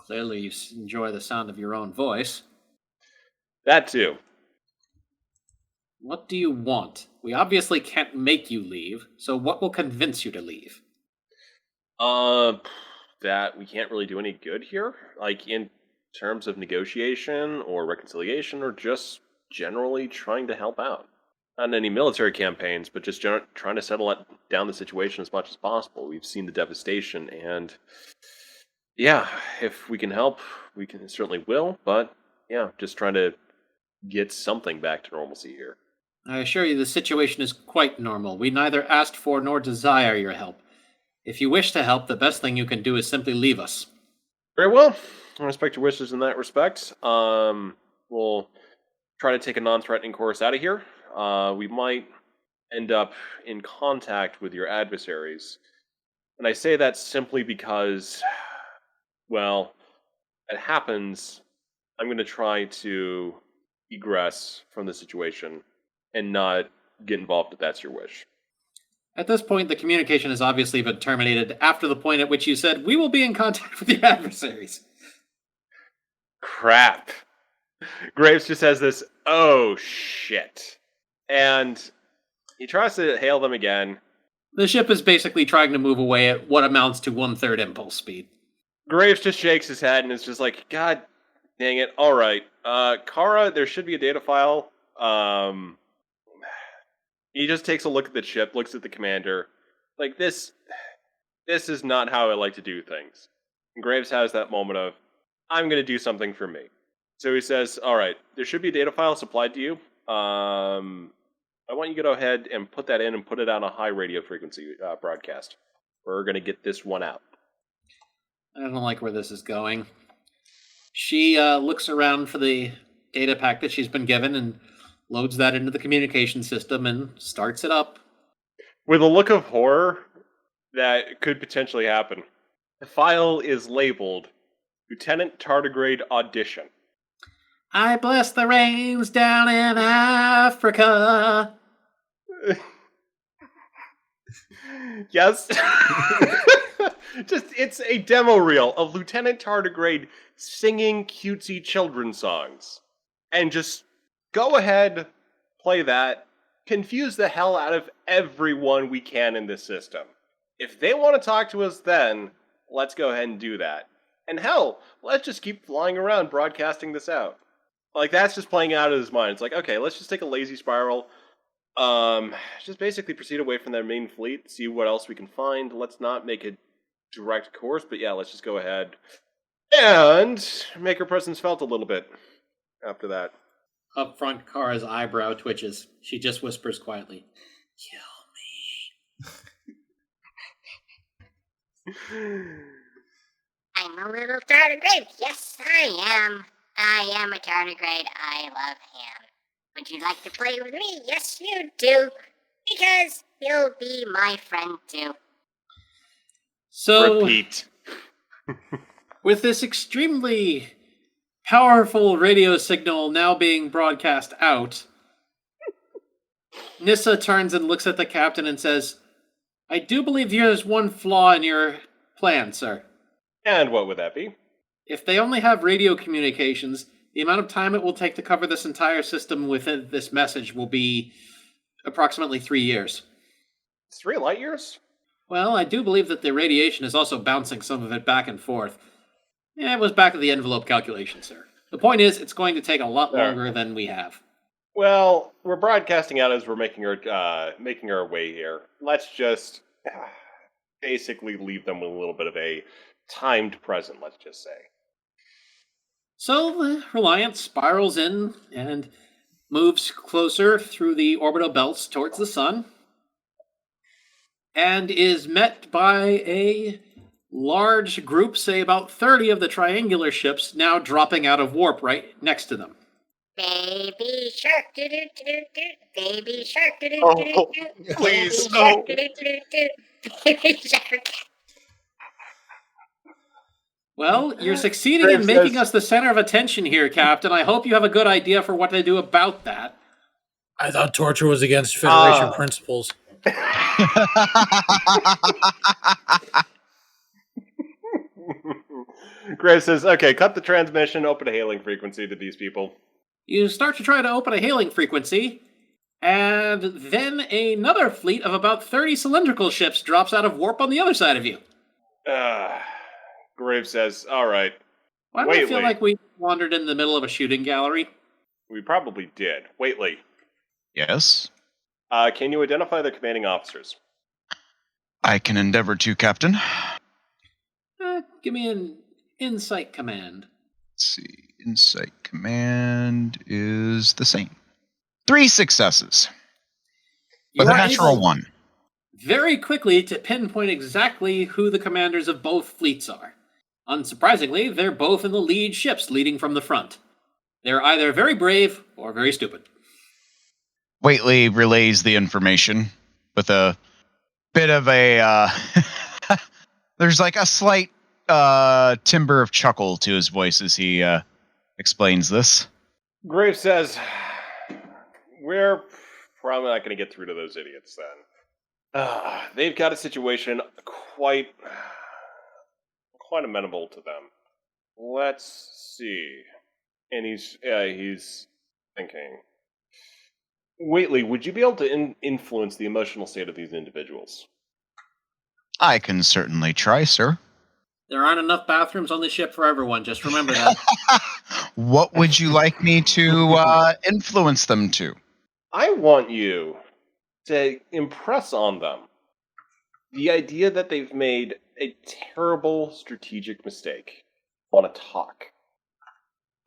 Clearly you enjoy the sound of your own voice. That too. What do you want? We obviously can't make you leave, so what will convince you to leave? That we can't really do any good here, like in terms of negotiation or reconciliation, or just generally trying to help out. Not in any military campaigns, but just trying to settle down the situation as much as possible. We've seen the devastation, and yeah, if we can help, we can certainly will, but yeah, just trying to get something back to normalcy here. I assure you the situation is quite normal. We neither asked for nor desire your help. If you wish to help, the best thing you can do is simply leave us. Very well. I respect your wishes in that respect. We'll try to take a non-threatening course out of here. We might end up in contact with your adversaries. And I say that simply because, well, it happens, I'm going to try to egress from the situation and not get involved if that's your wish. At this point, the communication has obviously been terminated after the point at which you said, we will be in contact with your adversaries. Crap. Graves just has this, oh shit. And he tries to hail them again. The ship is basically trying to move away at what amounts to 1/3 impulse speed. Graves just shakes his head and is just like, God dang it. All right. Kara, there should be a data file. He just takes a look at the ship, looks at the commander. Like, this is not how I like to do things. And Graves has that moment of, I'm going to do something for me. So he says, all right, there should be a data file supplied to you. I want you to go ahead and put that in and put it on a high radio frequency broadcast. We're going to get this one out. I don't like where this is going. She looks around for the data pack that she's been given and loads that into the communication system and starts it up. With a look of horror that could potentially happen. The file is labeled Lieutenant Tardigrade Audition. I bless the rains down in Africa. Yes. It's a demo reel of Lieutenant Tardigrade singing cutesy children's songs. And just go ahead, play that, confuse the hell out of everyone we can in this system. If they want to talk to us then, let's go ahead and do that. And hell, let's just keep flying around broadcasting this out. Like, that's just playing out of his mind. It's like, okay, let's just take a lazy spiral. Just basically proceed away from their main fleet, see what else we can find. Let's not make a direct course, but yeah, let's just go ahead and make our presence felt a little bit after that. Up front, Kara's eyebrow twitches. She just whispers quietly, "Kill me." I'm a little tardigrade. Yes, I am. I am a tardigrade. I love him. Would you like to play with me? Yes, you do. Because you'll be my friend too. So, Repeat. with this extremely powerful radio signal now being broadcast out, Nissa turns and looks at the captain and says, I do believe there's one flaw in your plan, sir. And what would that be? If they only have radio communications, the amount of time it will take to cover this entire system within this message will be approximately 3 years. 3 light years? Well, I do believe that the radiation is also bouncing some of it back and forth. Yeah, it was back of the envelope calculation, sir. The point is, it's going to take a lot longer than we have. Well, we're broadcasting out as we're making our way here. Let's just basically leave them with a little bit of a timed present, let's just say. So the Reliant spirals in and moves closer through the orbital belts towards the sun, and is met by a large group, say about 30 of the triangular ships, now dropping out of warp right next to them. Baby shark, do do do do. Baby shark, do do Oh, do do. please, Baby no. shark, do do do do. Baby shark. Well, you're succeeding in making us the center of attention here, Captain. I hope you have a good idea for what to do about that. I thought torture was against Federation principles. Graves says, okay, cut the transmission, open a hailing frequency to these people. You start to try to open a hailing frequency, and then another fleet of about 30 cylindrical ships drops out of warp on the other side of you. Graves says, alright. Why do I feel like we wandered in the middle of a shooting gallery? We probably did. Waitley, Yes? can you identify the commanding officers? I can endeavor to, Captain. Give me an insight command. Let's see. Insight command is the same. 3 successes. You With a are natural able 1. very quickly to pinpoint exactly who the commanders of both fleets are. Unsurprisingly, they're both in the lead ships leading from the front. They're either very brave or very stupid. Waitley relays the information with a bit of a there's like a slight timbre of chuckle to his voice as he explains this. Graves says, we're probably not going to get through to those idiots then. They've got a situation quite amenable to them. Let's see. And he's thinking. Waitley, would you be able to influence the emotional state of these individuals? I can certainly try, sir. There aren't enough bathrooms on the ship for everyone, just remember that. What would you like me to influence them to? I want you to impress on them the idea that they've made a terrible strategic mistake on a talk.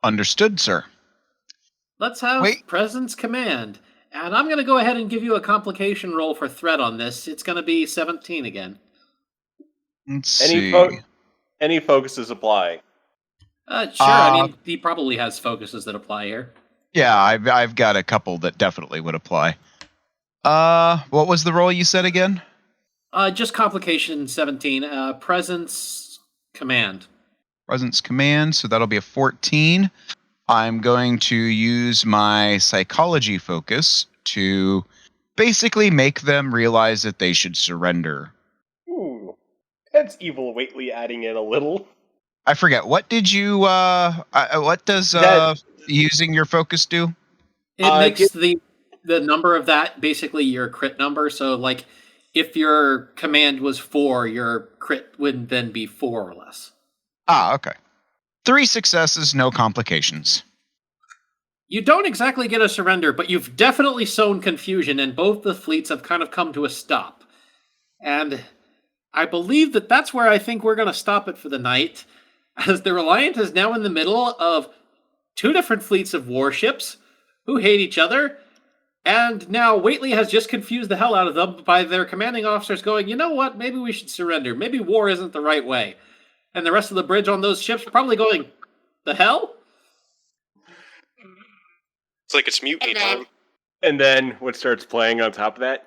Understood, sir. Let's have Presence Command. And I'm going to go ahead and give you a complication roll for threat on this. It's going to be 17 again. Let's see. Any focuses apply? Sure. I mean, he probably has focuses that apply here. Yeah, I've got a couple that definitely would apply. What was the roll you said again? Just complication 17. Presence Command. Presence command, so that'll be a 14. I'm going to use my psychology focus to basically make them realize that they should surrender. Ooh, that's evil Whately adding in a little. I forget, what did you, what does using your focus do? It makes the number of that basically your crit number. So, like, if your command was 4, your crit would then be 4 or less. Ah, okay. 3 successes, no complications. You don't exactly get a surrender, but you've definitely sown confusion, and both the fleets have kind of come to a stop. And I believe that that's where I think we're going to stop it for the night, as the Reliant is now in the middle of 2 different fleets of warships who hate each other, and now Whately has just confused the hell out of them by their commanding officers going, you know what, maybe we should surrender. Maybe war isn't the right way. And the rest of the bridge on those ships probably going, the hell? It's like it's mutiny time. And then what starts playing on top of that?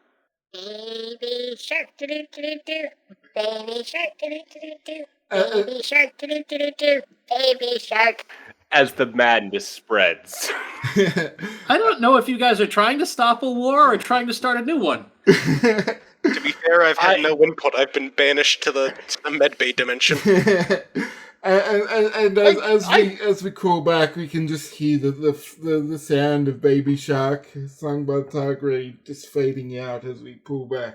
Baby shark, do-do-do-do-do. Baby shark, do-do-do-do-do. Baby shark, do-do-do-do-do. Baby shark. As the madness spreads. I don't know if you guys are trying to stop a war or trying to start a new one. To be fair, I've had no input. I've been banished to the medbay dimension. and as we crawl back, we can just hear the sound of Baby Shark sung by Targrave just fading out as we pull back.